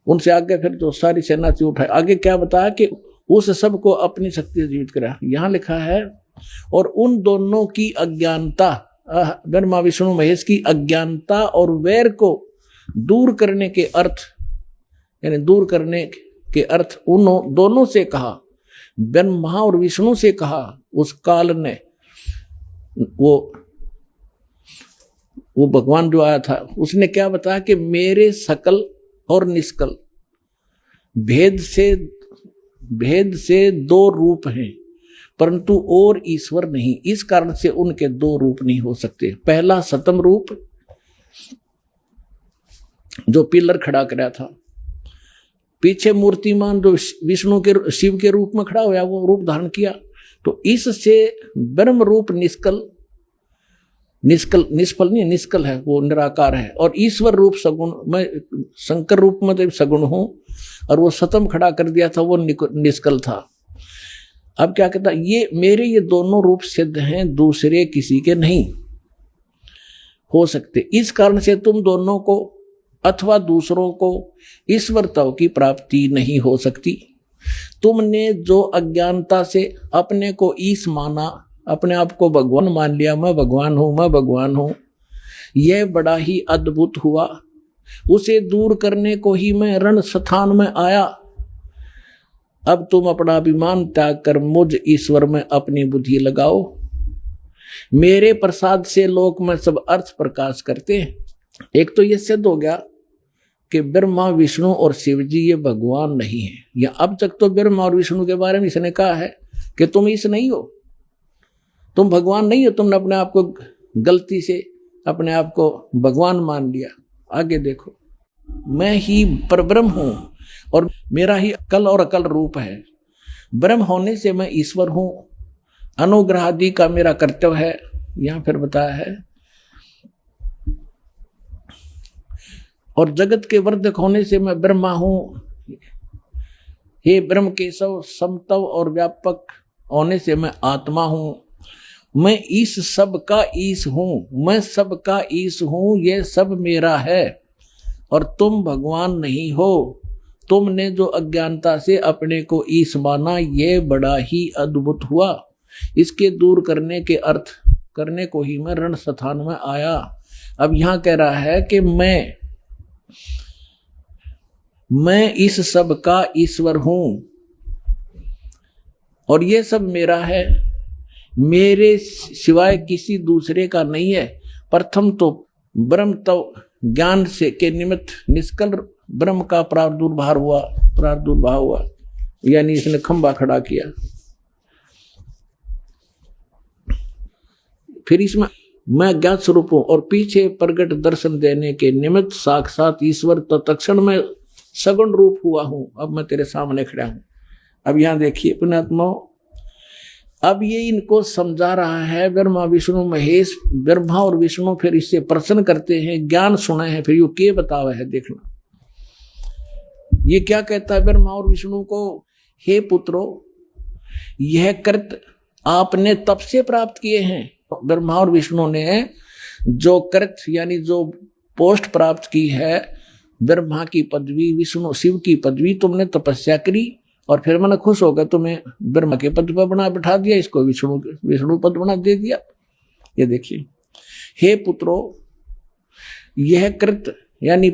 उनसे आगे फिर जो सारी सेना से उठाए, आगे क्या बताया कि उस सब को अपनी शक्ति से जीवित करा। यहां लिखा है, और उन दोनों की अज्ञानता, ब्रह्मा विष्णु महेश की अज्ञानता और वैर को दूर करने के अर्थ, यानी दूर करने के अर्थ उन दोनों से कहा, ब्रह्मा और विष्णु से कहा। उस काल ने वो भगवान जो आया था उसने क्या बताया कि मेरे सकल और निष्कल भेद से 2 रूप हैं, परंतु और ईश्वर नहीं। इस कारण से उनके 2 रूप नहीं हो सकते। पहला सतम रूप जो पिलर खड़ा कराया था, पीछे मूर्तिमान जो विष्णु के शिव के रूप में खड़ा हुआ, वो रूप धारण किया। तो इससे ब्रह्म रूप निष्फल नहीं, निष्कल है, वो निराकार है। और ईश्वर रूप सगुण, मैं शंकर रूप में तो सगुण हूं, और वो सतम खड़ा कर दिया था, वो निष्कल था। अब क्या कहता, ये दोनों रूप सिद्ध हैं, दूसरे किसी के नहीं हो सकते। इस कारण से तुम दोनों को अथवा दूसरों को ईश्वरत्व की प्राप्ति नहीं हो सकती। तुमने जो अज्ञानता से अपने को ईश माना, अपने आप को भगवान मान लिया, मैं भगवान हूं, यह बड़ा ही अद्भुत हुआ। उसे दूर करने को ही मैं रण स्थान में आया। अब तुम अपना अभिमान त्याग कर मुझ ईश्वर में अपनी बुद्धि लगाओ। मेरे प्रसाद से लोक में सब अर्थ प्रकाश करते हैं। एक तो यह सिद्ध हो गया कि ब्रह्मा विष्णु और शिव जी ये भगवान नहीं है। या अब तक तो ब्रह्मा और विष्णु के बारे में इसने कहा है कि तुम ईश नहीं हो, तुम भगवान नहीं हो। तुमने अपने आप को गलती से अपने आप को भगवान मान लिया। आगे देखो, मैं ही परब्रह्म हूं और मेरा ही अकल और अकल रूप है। ब्रह्म होने से मैं ईश्वर हूं। अनुग्रह आदि का मेरा कर्तव्य है। यहां फिर बताया है, और जगत के वर्धक होने से मैं ब्रह्मा हूं। हे ब्रह्म केशव, समतव और व्यापक होने से मैं आत्मा हूं। मैं इस सब का ईश हूं, मैं सब का ईश हूं, ये सब मेरा है और तुम भगवान नहीं हो। तुमने जो अज्ञानता से अपने को ईश माना, ये बड़ा ही अद्भुत हुआ। इसके दूर करने के अर्थ करने को ही मैं रण स्थान में आया। अब यहां कह रहा है कि मैं इस सब का ईश्वर हूं और ये सब मेरा है, मेरे सिवाय किसी दूसरे का नहीं है। प्रथम तो ब्रह्म तो ज्ञान से के निमित्त निष्कल ब्रह्म का प्रादुर्भाव हुआ, यानी इसने खंभा खड़ा किया। फिर इसमें मैं ज्ञात स्वरूप हूं और पीछे प्रगट दर्शन देने के निमित्त साक्षात ईश्वर तत्क्षण में सगुण रूप हुआ हूं। अब मैं तेरे सामने खड़ा हूं। अब यहां देखिए पुण्यात्मा, अब ये इनको समझा रहा है ब्रह्मा विष्णु महेश। ब्रह्मा और विष्णु फिर इससे प्रश्न करते हैं, ज्ञान सुने हैं, फिर ये क्या बतावा है देखना। ये क्या कहता है ब्रह्मा और विष्णु को, हे पुत्रो, यह कृत आपने तप से प्राप्त किए हैं। ब्रह्मा और विष्णु ने जो कृत यानी जो पोस्ट प्राप्त की है, ब्रह्मा की पदवी, विष्णु शिव की पदवी, तुमने तपस्या करी और फिर मैंने खुश हो गया, तुम्हें ब्रह्मा के पद पर बना बिठा दिया, इसको विष्णु पद बना दे दिया। ये देखिए, हे पुत्रो, यह कृत यानी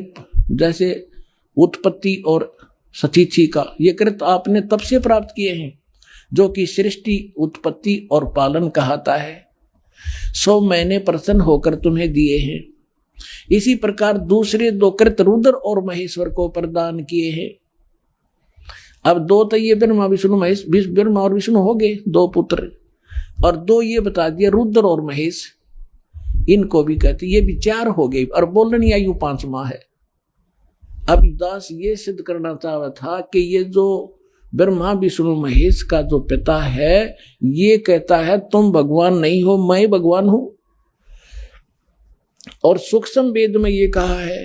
जैसे उत्पत्ति और सतीथि का ये कृत आपने तब से प्राप्त किए हैं जो कि सृष्टि, उत्पत्ति और पालन कहता है। सो मैंने प्रसन्न होकर तुम्हें दिए हैं। इसी प्रकार दूसरे 2 कृत रुद्र और महेश्वर को प्रदान किए हैं। अब 2 तो ये ब्रह्मा विष्णु महेश, ब्रह्मा और विष्णु हो गए 2 पुत्र, और 2 ये बता दिए रुद्र और महेश, इनको भी कहते, ये भी 4 हो गए। और बोलनी आयु 5वां है। अब दास ये सिद्ध करना चाहता था कि ये जो ब्रह्मा विष्णु महेश का जो पिता है ये कहता है तुम भगवान नहीं हो, मैं भगवान हूं। और सूक्ष्म वेद में ये कहा है,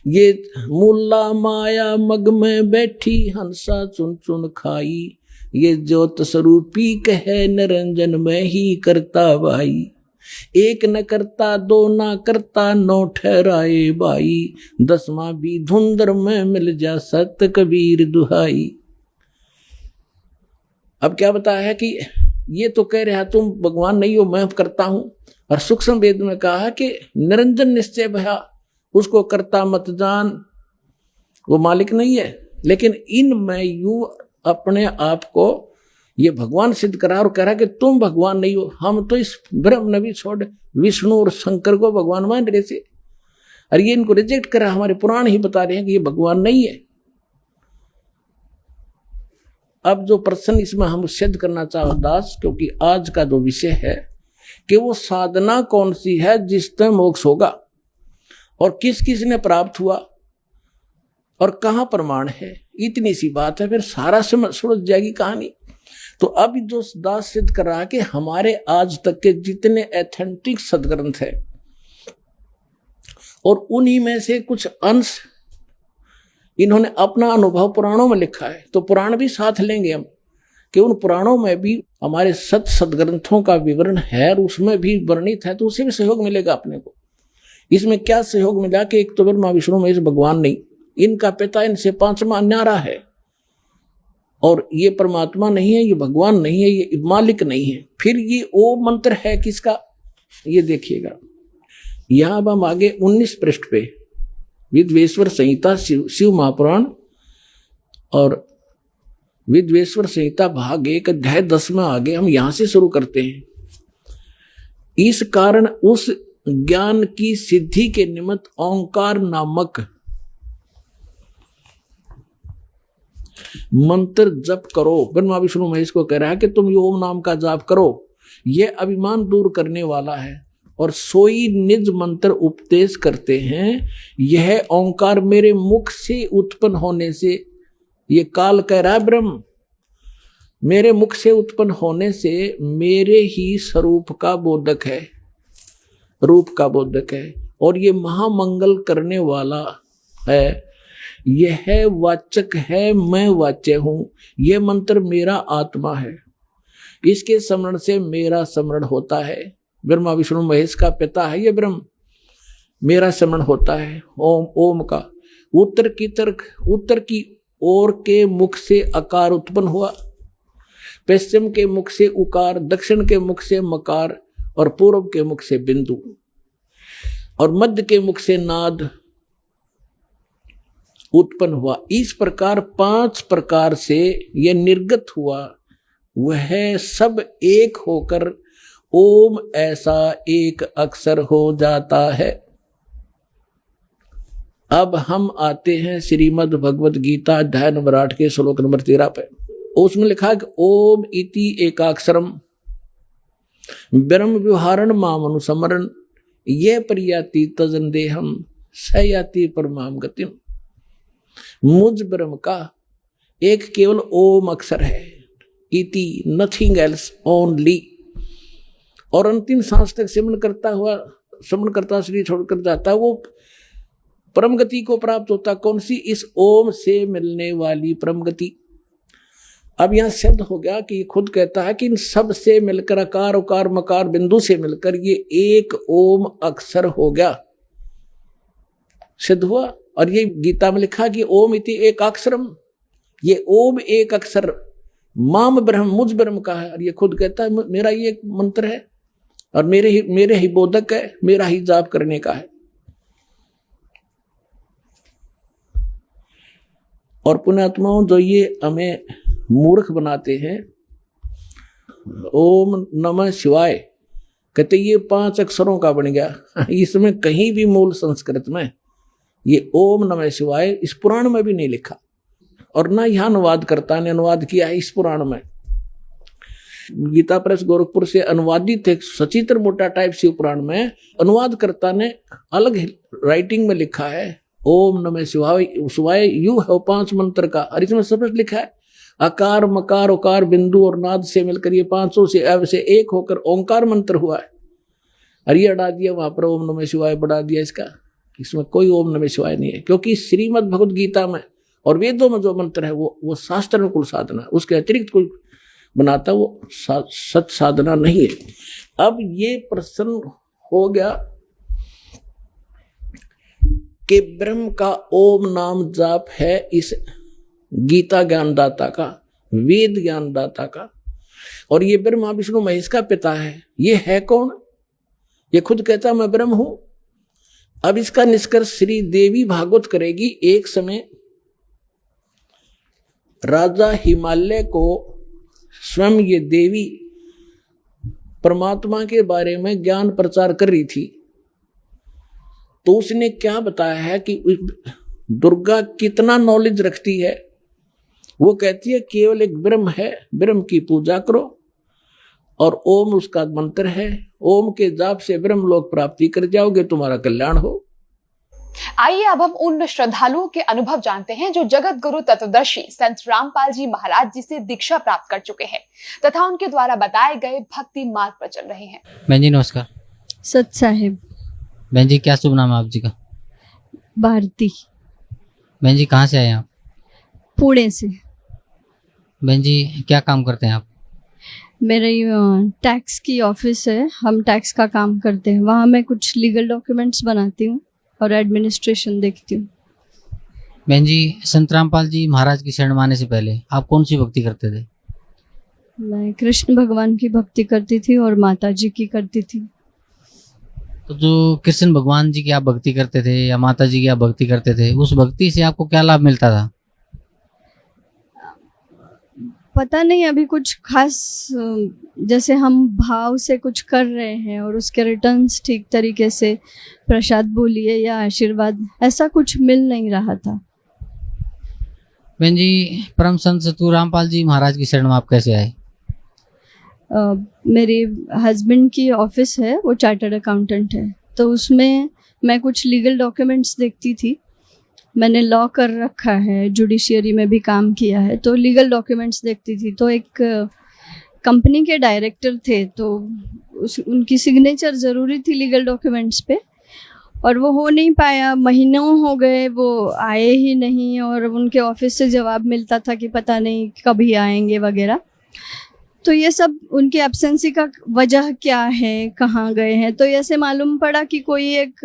ये मुल्ला माया मग में बैठी हंसा चुन चुन खाई, ये ज्योत स्वरूपी कहे निरंजन में ही करता भाई, एक न करता दो ना करता नौ ठहराए भाई, दसवां भी धुंधर में मिल जा सत कबीर दुहाई। अब क्या बताया है कि ये तो कह रहा तुम भगवान नहीं हो, मैं करता हूं। और सूक्ष्म वेद में कहा है कि निरंजन निश्चय भया, उसको करता मत जान, वो मालिक नहीं है। लेकिन इन में यू अपने आप को ये भगवान सिद्ध करा और कह रहा कि तुम भगवान नहीं हो। हम तो इस ब्रह्म नबी छोड़ विष्णु और शंकर को भगवान मान रहे थे, और ये इनको रिजेक्ट करा। हमारे पुराण ही बता रहे हैं कि ये भगवान नहीं है। अब जो प्रश्न इसमें हम सिद्ध करना चाहो दास, क्योंकि आज का जो विषय है कि वो साधना कौन सी है जिससे मोक्ष होगा, और किस किस ने प्राप्त हुआ, और कहां प्रमाण है, इतनी सी बात है। फिर सारा सुलझ जाएगी कहानी। तो अब जो दास सिद्ध कर रहा है कि हमारे आज तक के जितने एथेंटिक सदग्रंथ है, और उन्हीं में से कुछ अंश इन्होंने अपना अनुभव पुराणों में लिखा है, तो पुराण भी साथ लेंगे हम कि उन पुराणों में भी हमारे सदग्रंथों का विवरण है और उसमें भी वर्णित है, तो उसे भी सहयोग मिलेगा अपने को। इसमें क्या सहयोग मिला कि एक तो ब्रह्मा विष्णु महेश भगवान नहीं, इनका पिता इनसे पांचवा न्यारा है, और ये परमात्मा नहीं है, ये भगवान नहीं है, ये मालिक नहीं है। फिर ये ओम मंत्र है किसका, ये देखिएगा। यहां अब हम आगे 19 पृष्ठ पे विद्वेश्वर संहिता शिव महापुराण और विद्वेश्वर संहिता भाग 1 अध्याय 10 में आगे हम यहां से शुरू करते हैं। इस कारण उस ज्ञान की सिद्धि के निमित्त ओंकार नामक मंत्र जप करो। ब्रह्मा विष्णु महेश को कह रहा है कि तुम ये ओम नाम का जाप करो, यह अभिमान दूर करने वाला है, और सोई निज मंत्र उपदेश करते हैं। यह ओंकार मेरे मुख से उत्पन्न होने से, ये काल कह रहा है ब्रह्म, मेरे मुख से उत्पन्न होने से मेरे ही स्वरूप का बोधक है, रूप का बोधक है, और ये महामंगल करने वाला है। यह वाचक है, मैं वाच्य हूं। यह मंत्र मेरा आत्मा है, इसके स्मरण से मेरा स्मरण होता है। ब्रह्मा विष्णु महेश का पिता है ये ब्रह्म, मेरा स्मरण होता है ओम। ओम का उत्तर की ओर के मुख से अकार उत्पन्न हुआ, पश्चिम के मुख से उकार, दक्षिण के मुख से मकार, और पूर्व के मुख से बिंदु, और मध्य के मुख से नाद उत्पन्न हुआ। इस प्रकार 5 प्रकार से यह निर्गत हुआ, वह सब एक होकर ओम ऐसा एक अक्षर हो जाता है। अब हम आते हैं श्रीमद् भगवद गीता अध्याय नंबर 8 के श्लोक नंबर 13 पे। उसमें लिखा कि ओम इति एकाक्षरम ब्रह्म व्यवहारण माम अनुसमरण ये परियाति तजन देहम सयाति परमाम गतिम। मुझ ब्रह्म का एक केवल ओम अक्षर है, इति नथिंग एल्स ओनली, और अंतिम सांस तक सिमरण करता शरीर छोड़कर जाता, वो परम गति को प्राप्त होता। कौन सी? इस ओम से मिलने वाली परम गति। अब यहां सिद्ध हो गया कि खुद कहता है कि इन सब से मिलकर अकार उकार मकार बिंदु से मिलकर ये एक ओम अक्षर हो गया, सिद्ध हुआ। और ये गीता में लिखा कि ओम इति एक अक्षरम, ये ओम एक अक्षर माम ब्रह्म मुझ ब्रह्म का है। और ये खुद कहता है मेरा ये एक मंत्र है और मेरे ही बोधक है, मेरा ही जाप करने का है। और पुण्यात्माओं जो ये हमें मूर्ख बनाते हैं, ओम नमः शिवाय कहते ये 5 अक्षरों का बन गया। इसमें कहीं भी मूल संस्कृत में ये ओम नमः शिवाय इस पुराण में भी नहीं लिखा, और ना यहां अनुवादकर्ता ने अनुवाद किया है इस पुराण में। गीता प्रेस गोरखपुर से अनुवादित एक सचित्र मोटा टाइप शिव पुराण में अनुवादकर्ता ने अलग राइटिंग में लिखा है ओम नमः शिवाय शिवाय यू है 5 मंत्र का, और इसमें सब लिखा है अकार मकार उकार बिंदु और नाद से मिलकर ये 500 से अब से एक होकर ओंकार मंत्र हुआ है। अरे हटा दिया वहां पर ओम नमः शिवाय बढ़ा दिया इसका, इसमें कोई ओम नमः शिवाय नहीं है, क्योंकि श्रीमद् भगवद गीता में और वेदों में जो मंत्र है वो शास्त्र में कुल साधना, उसके अतिरिक्त कोई बनाता वो सत साधना नहीं है। अब ये प्रश्न हो गया कि ब्रह्म का ओम नाम जाप है इस गीता ज्ञानदाता का, वेद ज्ञानदाता का, और ये ब्रह्मा विष्णु महेश का पिता है। ये है कौन? ये खुद कहता मैं ब्रह्म हूं। अब इसका निष्कर्ष श्री देवी भागवत करेगी। एक समय राजा हिमालय को स्वयं ये देवी परमात्मा के बारे में ज्ञान प्रचार कर रही थी, तो उसने क्या बताया है कि दुर्गा कितना नॉलेज रखती है। वो कहती है केवल एक ब्रह्म है, ब्रह्म की पूजा करो, और ओम उसका मंत्र है, ओम के जाप से ब्रह्म लोक प्राप्ति कर जाओगे, तुम्हारा कल्याण हो। आइए अब हम उन श्रद्धालुओं के अनुभव जानते हैं जो जगत गुरु तत्वदर्शी संत रामपाल जी महाराज जी से दीक्षा प्राप्त कर चुके हैं तथा उनके द्वारा बताए गए भक्ति मार्ग पर चल रहे हैं। बहन जी नमस्कार। सत साहिब। बहन जी क्या शुभ नाम है आप जी का? भारती। बहन जी कहाँ से आए आप? पुणे से। बहन जी क्या काम करते हैं आप? मेरी टैक्स की ऑफिस है, हम टैक्स का काम करते हैं। वहाँ मैं कुछ लीगल डॉक्यूमेंट्स बनाती हूँ और एडमिनिस्ट्रेशन देखती हूँ। बहन जी संत रामपाल जी महाराज की शरण में आने से पहले आप कौन सी भक्ति करते थे? मैं कृष्ण भगवान की भक्ति करती थी और माता जी की करती थी। तो जो कृष्ण भगवान जी की आप भक्ति करते थे या माता जी की आप भक्ति करते थे, उस भक्ति से आपको क्या लाभ मिलता था? पता नहीं, अभी कुछ खास जैसे हम भाव से कुछ कर रहे हैं और उसके रिटर्न्स ठीक तरीके से प्रसाद बोलिए या आशीर्वाद ऐसा कुछ मिल नहीं रहा था। बहन जी परम संत सतगुरु रामपाल जी महाराज की शरण में आप कैसे आए? मेरे हस्बैंड की ऑफिस है, वो चार्टर्ड अकाउंटेंट है, तो उसमें मैं कुछ लीगल डॉक्यूमेंट्स देखती थी। मैंने लॉ कर रखा है, जुडिशियरी में भी काम किया है, तो लीगल डॉक्यूमेंट्स देखती थी। तो एक कंपनी के डायरेक्टर थे, तो उनकी सिग्नेचर ज़रूरी थी लीगल डॉक्यूमेंट्स पे, और वो हो नहीं पाया। महीनों हो गए वो आए ही नहीं, और उनके ऑफिस से जवाब मिलता था कि पता नहीं कभी आएंगे वगैरह। तो ये सब उनकी एब्सेंसी का वजह क्या है, कहाँ गए हैं, तो ऐसे मालूम पड़ा कि कोई एक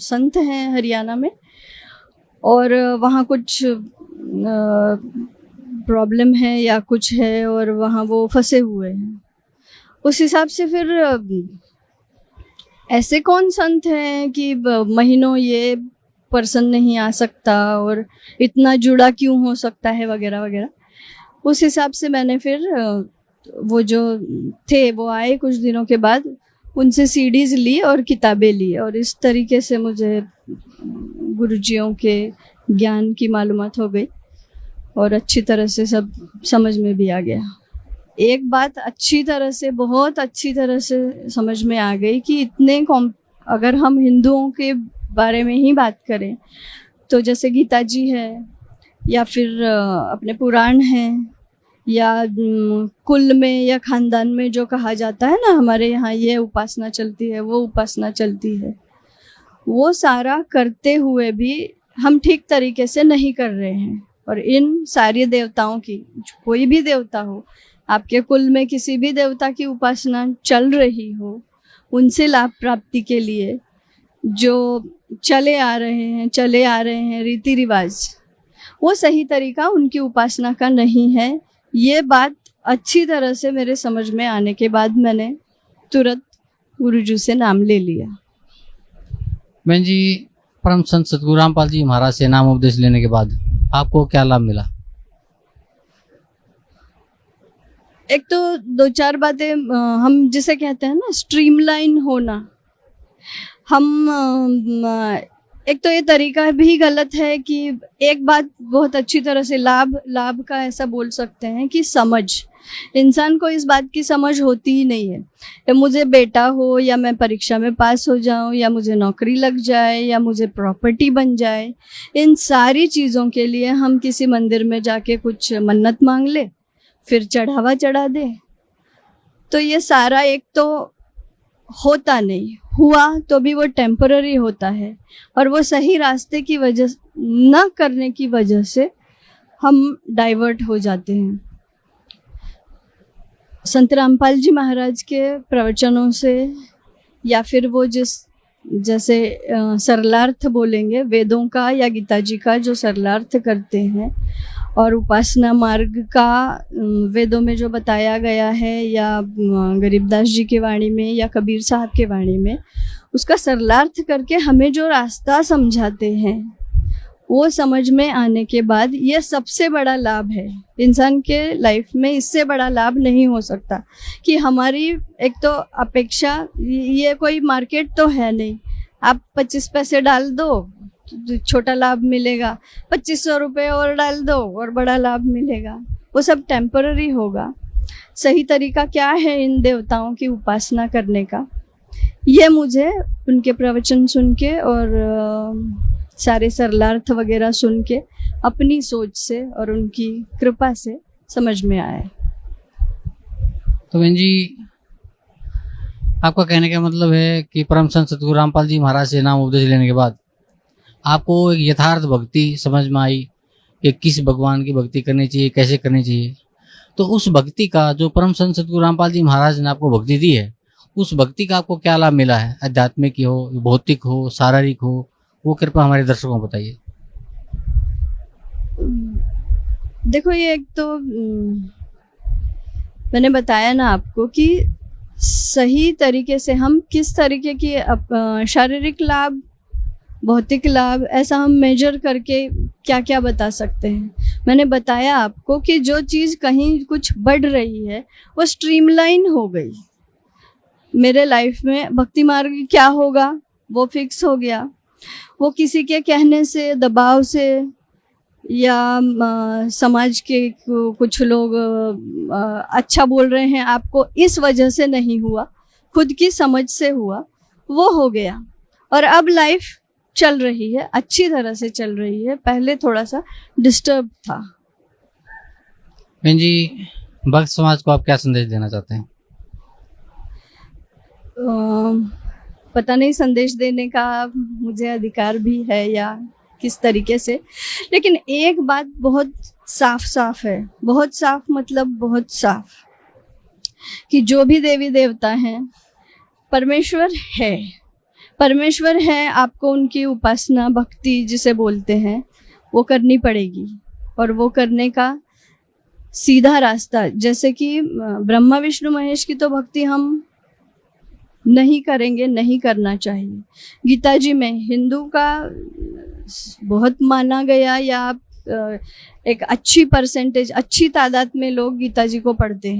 संत हैं हरियाणा में और वहाँ कुछ प्रॉब्लम है या कुछ है और वहाँ वो फंसे हुए हैं। उस हिसाब से फिर ऐसे कौन संत हैं कि महीनों ये पर्सन नहीं आ सकता और इतना जुड़ा क्यों हो सकता है वगैरह वगैरह। उस हिसाब से मैंने फिर वो जो थे वो आए कुछ दिनों के बाद, उनसे सीडीज़ ली और किताबें ली, और इस तरीके से मुझे गुरुजियों के ज्ञान की मालूमात हो गई और अच्छी तरह से सब समझ में भी आ गया। एक बात अच्छी तरह से, बहुत अच्छी तरह से समझ में आ गई कि अगर हम हिंदुओं के बारे में ही बात करें तो जैसे गीता जी है या फिर अपने पुराण हैं या कुल में या खानदान में जो कहा जाता है ना, हमारे यहाँ ये उपासना चलती है, वो उपासना चलती है, वो सारा करते हुए भी हम ठीक तरीके से नहीं कर रहे हैं। और इन सारे देवताओं की, कोई भी देवता हो, आपके कुल में किसी भी देवता की उपासना चल रही हो, उनसे लाभ प्राप्ति के लिए जो चले आ रहे हैं रीति रिवाज, वो सही तरीका उनकी उपासना का नहीं है। ये बात अच्छी तरह से मेरे समझ में आने के बाद मैंने तुरंत गुरुजी से नाम ले लिया। बहन जी परम संत सतगुरु रामपाल जी महाराज से नाम उपदेश लेने के बाद आपको क्या लाभ मिला? एक तो दो चार बातें, हम जिसे कहते हैं ना स्ट्रीमलाइन होना, हम एक तो ये तरीका भी गलत है कि एक बात बहुत अच्छी तरह से लाभ का ऐसा बोल सकते हैं कि समझ, इंसान को इस बात की समझ होती ही नहीं है। तो मुझे बेटा हो या मैं परीक्षा में पास हो जाऊं या मुझे नौकरी लग जाए या मुझे प्रॉपर्टी बन जाए, इन सारी चीज़ों के लिए हम किसी मंदिर में जाके कुछ मन्नत मांग ले, फिर चढ़ावा चढ़ा दे, तो ये सारा एक तो होता नहीं, हुआ तो भी वो टेम्पररी होता है और वो सही रास्ते की वजह न करने की वजह से हम डाइवर्ट हो जाते हैं। संत रामपाल जी महाराज के प्रवचनों से या फिर वो जैसे सरलार्थ बोलेंगे वेदों का या गीता जी का जो सरलार्थ करते हैं और उपासना मार्ग का वेदों में जो बताया गया है या गरीबदास जी की वाणी में या कबीर साहब के वाणी में, उसका सरलार्थ करके हमें जो रास्ता समझाते हैं वो समझ में आने के बाद ये सबसे बड़ा लाभ है इंसान के लाइफ में। इससे बड़ा लाभ नहीं हो सकता कि हमारी एक तो अपेक्षा, ये कोई मार्केट तो है नहीं, आप 25 पैसे डाल दो छोटा लाभ मिलेगा, 2500 रुपये और डाल दो और बड़ा लाभ मिलेगा, वो सब टेम्पररी होगा। सही तरीका क्या है इन देवताओं की उपासना करने का, ये मुझे उनके प्रवचन सुन के और सारे सरलार्थ वगैरह सुन के अपनी सोच से और उनकी कृपा से समझ में आया। तो बहन जी, आपका कहने का मतलब है कि परम संत सतगुरु रामपाल जी महाराज से नाम उपदेश लेने के बाद आपको एक यथार्थ भक्ति समझ में आई कि किस भगवान की भक्ति करनी चाहिए, कैसे करनी चाहिए। तो उस भक्ति का जो परम संत सतगुरु रामपाल जी महाराज ने आपको भक्ति दी है, उस भक्ति का आपको क्या लाभ मिला है? आध्यात्मिक हो, भौतिक हो, शारीरिक हो, वो कृपा हमारे दर्शकों को बताइए। देखो, ये एक तो मैंने बताया ना आपको कि सही तरीके से हम किस तरीके की शारीरिक लाभ, भौतिक लाभ, ऐसा हम मेजर करके क्या क्या बता सकते हैं। मैंने बताया आपको कि जो चीज़ कहीं कुछ बढ़ रही है वो स्ट्रीमलाइन हो गई। मेरे लाइफ में भक्ति मार्ग क्या होगा वो फिक्स हो गया। वो किसी के कहने से, दबाव से या समाज के कुछ लोग अच्छा बोल रहे हैं आपको, इस वजह से नहीं हुआ, खुद की समझ से हुआ, वो हो गया। और अब लाइफ चल रही है, अच्छी तरह से चल रही है। पहले थोड़ा सा डिस्टर्ब था। बहन जी, भक्त समाज को आप क्या संदेश देना चाहते हैं? पता नहीं संदेश देने का मुझे अधिकार भी है या किस तरीके से, लेकिन एक बात बहुत साफ है, बहुत साफ मतलब बहुत साफ, कि जो भी देवी देवता हैं परमेश्वर है, परमेश्वर है। आपको उनकी उपासना, भक्ति जिसे बोलते हैं, वो करनी पड़ेगी। और वो करने का सीधा रास्ता, जैसे कि ब्रह्मा विष्णु महेश की तो भक्ति हम नहीं करेंगे, नहीं करना चाहिए। गीता जी में हिंदू का बहुत माना गया, या एक अच्छी परसेंटेज, अच्छी तादाद में लोग गीता जी को पढ़ते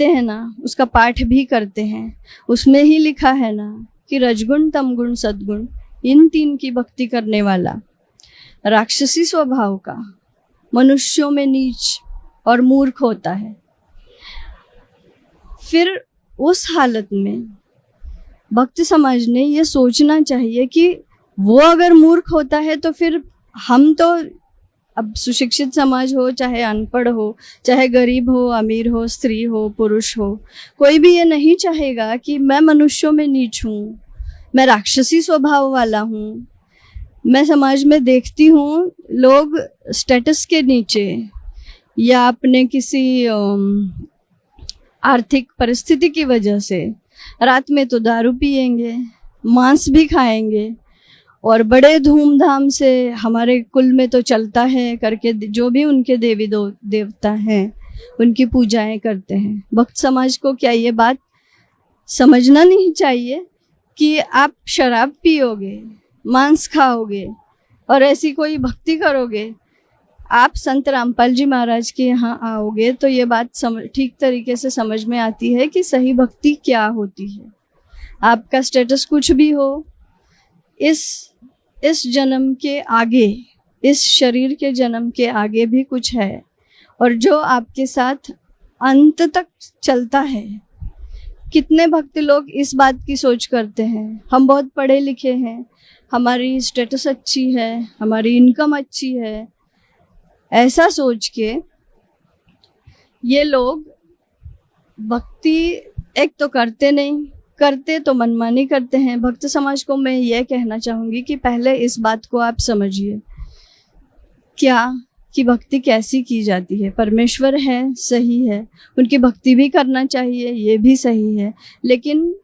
हैं ना, उसका पाठ भी करते हैं। उसमें ही लिखा है ना कि रजगुण, तमगुण, सद्गुण, इन तीन की भक्ति करने वाला राक्षसी स्वभाव का, मनुष्यों में नीच और मूर्ख होता है। फिर उस हालत में भक्त समाज ने ये सोचना चाहिए कि वो अगर मूर्ख होता है तो फिर हम तो, अब सुशिक्षित समाज हो चाहे अनपढ़ हो, चाहे गरीब हो, अमीर हो, स्त्री हो, पुरुष हो, कोई भी ये नहीं चाहेगा कि मैं मनुष्यों में नीच हूँ, मैं राक्षसी स्वभाव वाला हूँ। मैं समाज में देखती हूँ लोग स्टेटस के नीचे या अपने किसी आर्थिक परिस्थिति की वजह से रात में तो दारू पिएंगे, मांस भी खाएंगे और बड़े धूमधाम से हमारे कुल में तो चलता है करके जो भी उनके देवी देवता हैं उनकी पूजाएं करते हैं। भक्त समाज को क्या ये बात समझना नहीं चाहिए कि आप शराब पियोगे, मांस खाओगे और ऐसी कोई भक्ति करोगे, आप संत रामपाल जी महाराज के यहाँ आओगे तो ये बात ठीक तरीके से समझ में आती है कि सही भक्ति क्या होती है। आपका स्टेटस कुछ भी हो, इस इस जन्म के आगे, इस शरीर के जन्म के आगे भी कुछ है, और जो आपके साथ अंत तक चलता है। कितने भक्त लोग इस बात की सोच करते हैं, हम बहुत पढ़े लिखे हैं, हमारी स्टेटस अच्छी है, हमारी इनकम अच्छी है, ऐसा सोच के ये लोग भक्ति एक तो करते नहीं, करते तो मनमानी करते हैं। भक्त समाज को मैं ये कहना चाहूँगी कि पहले इस बात को आप समझिए क्या कि भक्ति कैसी की जाती है। परमेश्वर है, सही है, उनकी भक्ति भी करना चाहिए, ये भी सही है, लेकिन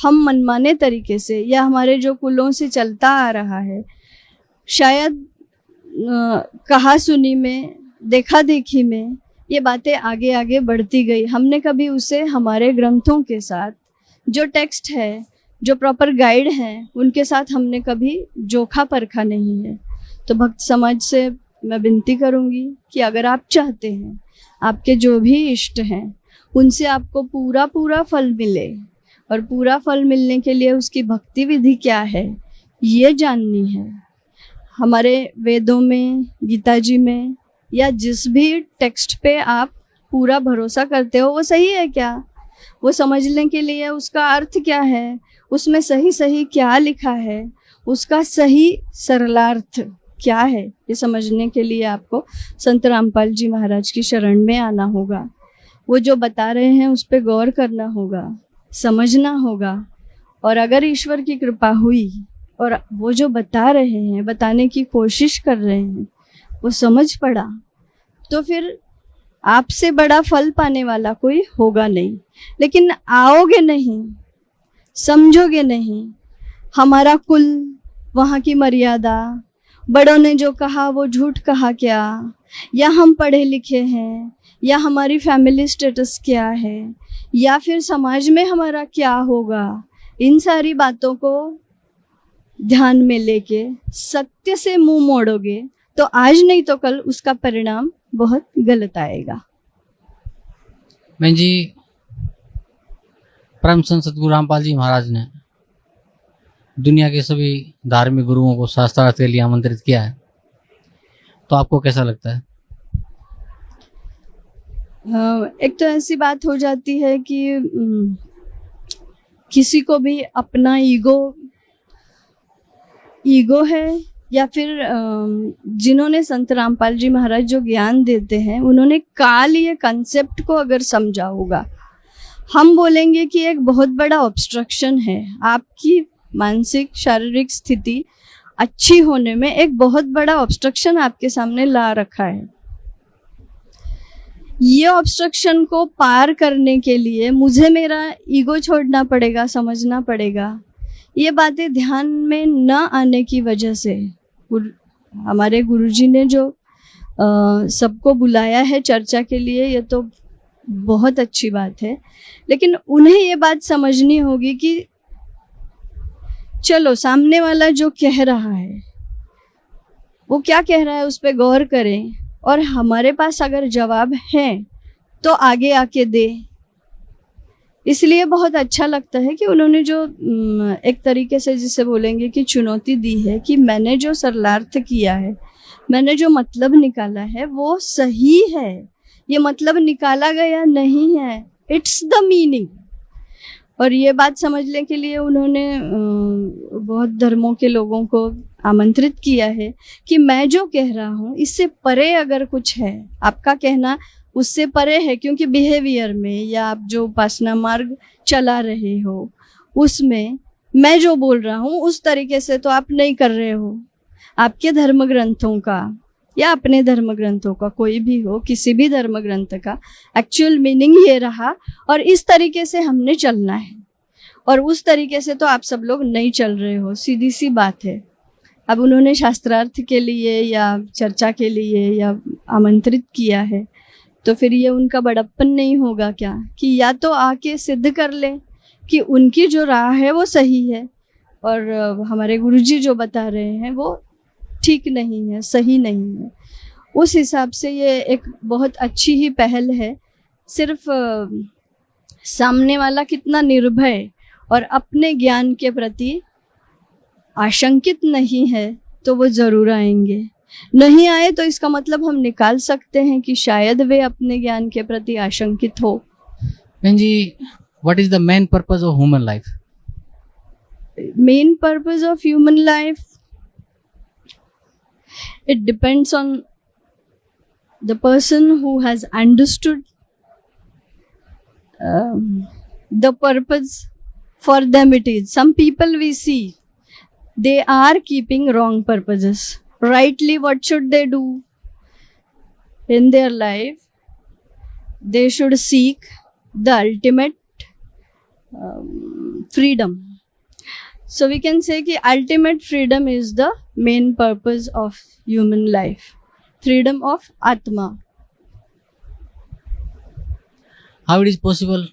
हम मनमाने तरीके से या हमारे जो कुलों से चलता आ रहा है, शायद कहा सुनी में, देखा देखी में ये बातें आगे आगे बढ़ती गई। हमने कभी उसे हमारे ग्रंथों के साथ, जो टेक्स्ट है, जो प्रॉपर गाइड हैं, उनके साथ हमने कभी जोखा परखा नहीं है। तो भक्त समाज से मैं विनती करूंगी कि अगर आप चाहते हैं आपके जो भी इष्ट हैं उनसे आपको पूरा पूरा फल मिले, और पूरा फल मिलने के लिए उसकी भक्ति विधि क्या है ये जाननी है। हमारे वेदों में, गीता जी में, या जिस भी टेक्स्ट पे आप पूरा भरोसा करते हो वो सही है क्या, वो समझने के लिए उसका अर्थ क्या है, उसमें सही सही क्या लिखा है, उसका सही सरलार्थ क्या है, ये समझने के लिए आपको संत रामपाल जी महाराज की शरण में आना होगा। वो जो बता रहे हैं उस पर गौर करना होगा, समझना होगा, और अगर ईश्वर की कृपा हुई और वो जो बता रहे हैं, बताने की कोशिश कर रहे हैं, वो समझ पड़ा, तो फिर आपसे बड़ा फल पाने वाला कोई होगा नहीं। लेकिन आओगे नहीं, समझोगे नहीं, हमारा कुल, वहाँ की मर्यादा, बड़ों ने जो कहा वो झूठ कहा क्या, या हम पढ़े लिखे हैं, या हमारी फैमिली स्टेटस क्या है, या फिर समाज में हमारा क्या होगा, इन सारी बातों को ध्यान में लेके सत्य से मुंह मोड़ोगे तो आज नहीं तो कल उसका परिणाम बहुत गलत आएगा। बहन जी, परम संत सतगुरु रामपाल जी महाराज ने दुनिया के सभी धार्मिक गुरुओं को शास्त्रार्थ के लिए आमंत्रित किया है, तो आपको कैसा लगता है? एक तो ऐसी बात हो जाती है कि किसी को भी अपना ईगो है, या फिर जिन्होंने संत रामपाल जी महाराज जो ज्ञान देते हैं उन्होंने काल ये कंसेप्ट को अगर समझा होगा, हम बोलेंगे कि एक बहुत बड़ा ऑब्स्ट्रक्शन है, आपकी मानसिक शारीरिक स्थिति अच्छी होने में एक बहुत बड़ा ऑब्स्ट्रक्शन आपके सामने ला रखा है। ये ऑब्स्ट्रक्शन को पार करने के लिए मुझे मेरा ईगो छोड़ना पड़ेगा, समझना पड़ेगा। ये बातें ध्यान में न आने की वजह से हमारे गुरुजी ने जो सबको बुलाया है चर्चा के लिए, ये तो बहुत अच्छी बात है, लेकिन उन्हें ये बात समझनी होगी कि चलो सामने वाला जो कह रहा है वो क्या कह रहा है उस पर गौर करें, और हमारे पास अगर जवाब है तो आगे आके दे। इसलिए बहुत अच्छा लगता है कि उन्होंने जो एक तरीके से जिसे बोलेंगे कि चुनौती दी है कि मैंने जो सरलार्थ किया है, मैंने जो मतलब निकाला है वो सही है, ये मतलब निकाला गया नहीं है, इट्स द मीनिंग। और ये बात समझने के लिए उन्होंने बहुत धर्मों के लोगों को आमंत्रित किया है कि मैं जो कह रहा हूँ इससे परे अगर कुछ है, आपका कहना उससे परे है, क्योंकि बिहेवियर में या आप जो उपासना मार्ग चला रहे हो उसमें मैं जो बोल रहा हूँ उस तरीके से तो आप नहीं कर रहे हो। आपके धर्म ग्रंथों का या अपने धर्म ग्रंथों का, कोई भी हो, किसी भी धर्म ग्रंथ का एक्चुअल मीनिंग ये रहा और इस तरीके से हमने चलना है, और उस तरीके से तो आप सब लोग नहीं चल रहे हो, सीधी सी बात है। अब उन्होंने शास्त्रार्थ के लिए या चर्चा के लिए या आमंत्रित किया है, तो फिर ये उनका बड़प्पन नहीं होगा क्या कि या तो आके सिद्ध कर ले कि उनकी जो राह है वो सही है और हमारे गुरुजी जो बता रहे हैं वो ठीक नहीं है, सही नहीं है। उस हिसाब से ये एक बहुत अच्छी ही पहल है। सिर्फ सामने वाला कितना निर्भय और अपने ज्ञान के प्रति आशंकित नहीं है तो वो जरूर आएंगे। नहीं आए तो इसका मतलब हम निकाल सकते हैं कि शायद वे अपने ज्ञान के प्रति आशंकित हो। बहन जी, what is the main purpose of human life? Main purpose of human life, it depends on the person who has understood the purpose. For them it is. Some people we see, they are keeping wrong purposes. Rightly, what should they do in their life? They should seek the ultimate freedom. So we can say कि ultimate freedom is the main purpose of human life. Freedom of Atma. How it is possible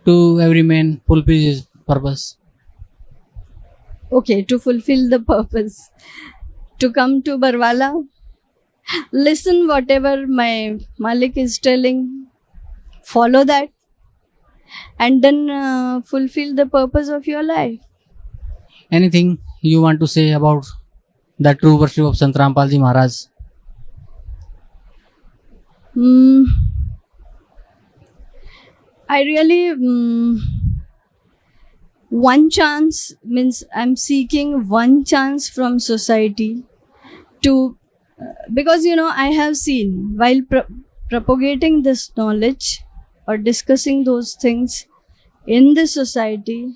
to every man fulfill his purpose? Okay, to fulfill the purpose. To come to Barwala, listen whatever my Malik is telling, follow that, and then fulfill the purpose of your life. Anything you want to say about the true worship of Sant Rampal Ji Maharaj? I really one chance means I'm seeking one chance from society to because I have seen while propagating this knowledge or discussing those things in the society,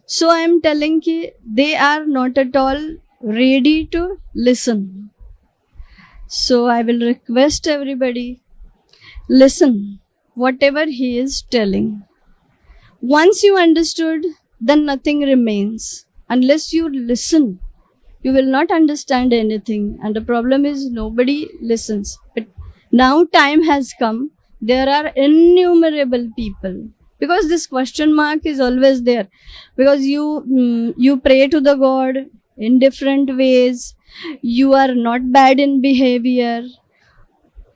so I am telling ki they are not at all ready to listen. So I will request everybody, listen whatever he is telling. Once you understood, then nothing remains. Unless you listen, you will not understand anything, and the problem is nobody listens. But now time has come, there are innumerable people, because this question mark is always there, because you pray to the God in different ways, you are not bad in behavior,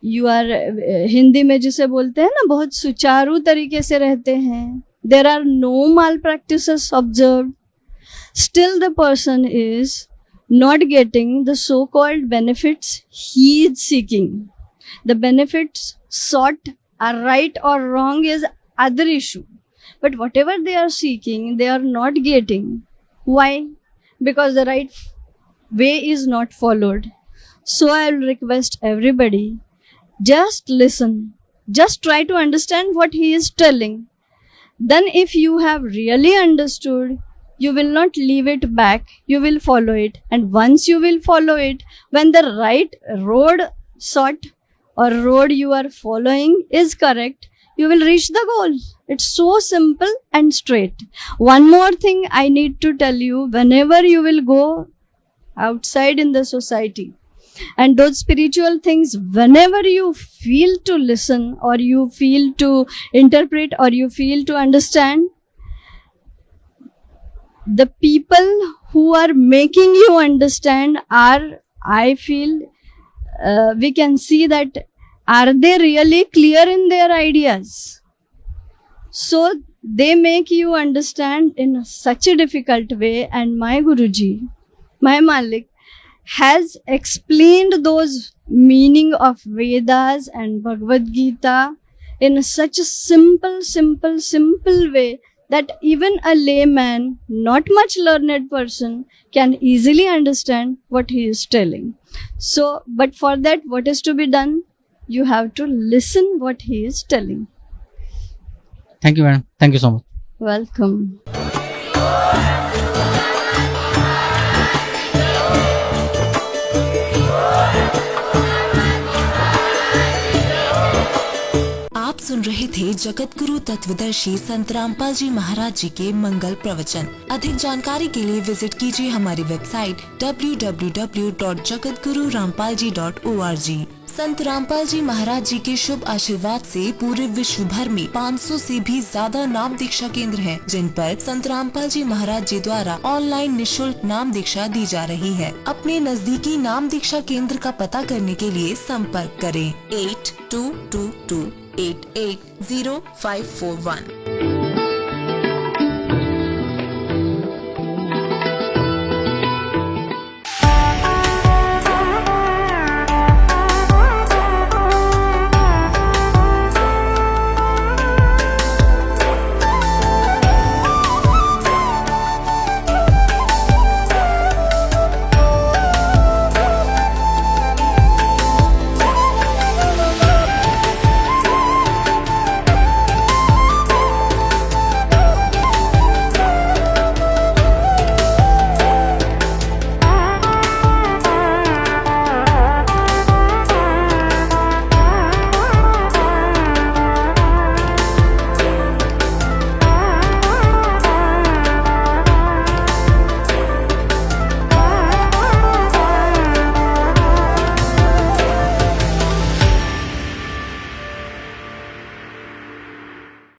you are Hindi में जिसे बोलते हैं ना, बहुत सुचारू तरीके से रहते हैं, there are no malpractices observed, still the person is not getting the so-called benefits he is seeking. The benefits sought are right or wrong is other issue, but whatever they are seeking, they are not getting. Why? Because the right way is not followed. So I will request everybody, just listen, just try to understand what he is telling. Then if you have really understood, you will not leave it back, you will follow it. And once you will follow it, when the right road sought or road you are following is correct, you will reach the goal. It's so simple and straight. One more thing I need to tell you, whenever you will go outside in the society, and those spiritual things, whenever you feel to listen or you feel to interpret or you feel to understand, the people who are making you understand are, I feel, we can see that are they really clear in their ideas? So they make you understand in such a difficult way, and my Guruji, my Malik, has explained those meaning of Vedas and Bhagavad Gita in such a simple way that even a layman, not much learned person, can easily understand what he is telling. So, but for that, what is to be done? You have to listen what he is telling. Thank you, madam. Thank you so much. Welcome. आप सुन रहे थे जगत गुरु तत्वदर्शी संत रामपाल जी महाराज जी के मंगल प्रवचन। अधिक जानकारी के लिए विजिट कीजिए हमारी वेबसाइट www.jagatgururampalji.org। संत रामपाल जी महाराज जी के शुभ आशीर्वाद से पूरे विश्व भर में 500 से भी ज्यादा नाम दीक्षा केंद्र हैं, जिन पर संत रामपाल जी महाराज जी द्वारा ऑनलाइन निशुल्क नाम दीक्षा दी जा रही है। अपने नजदीकी नाम दीक्षा केंद्र का पता करने के लिए संपर्क करें 8222880541।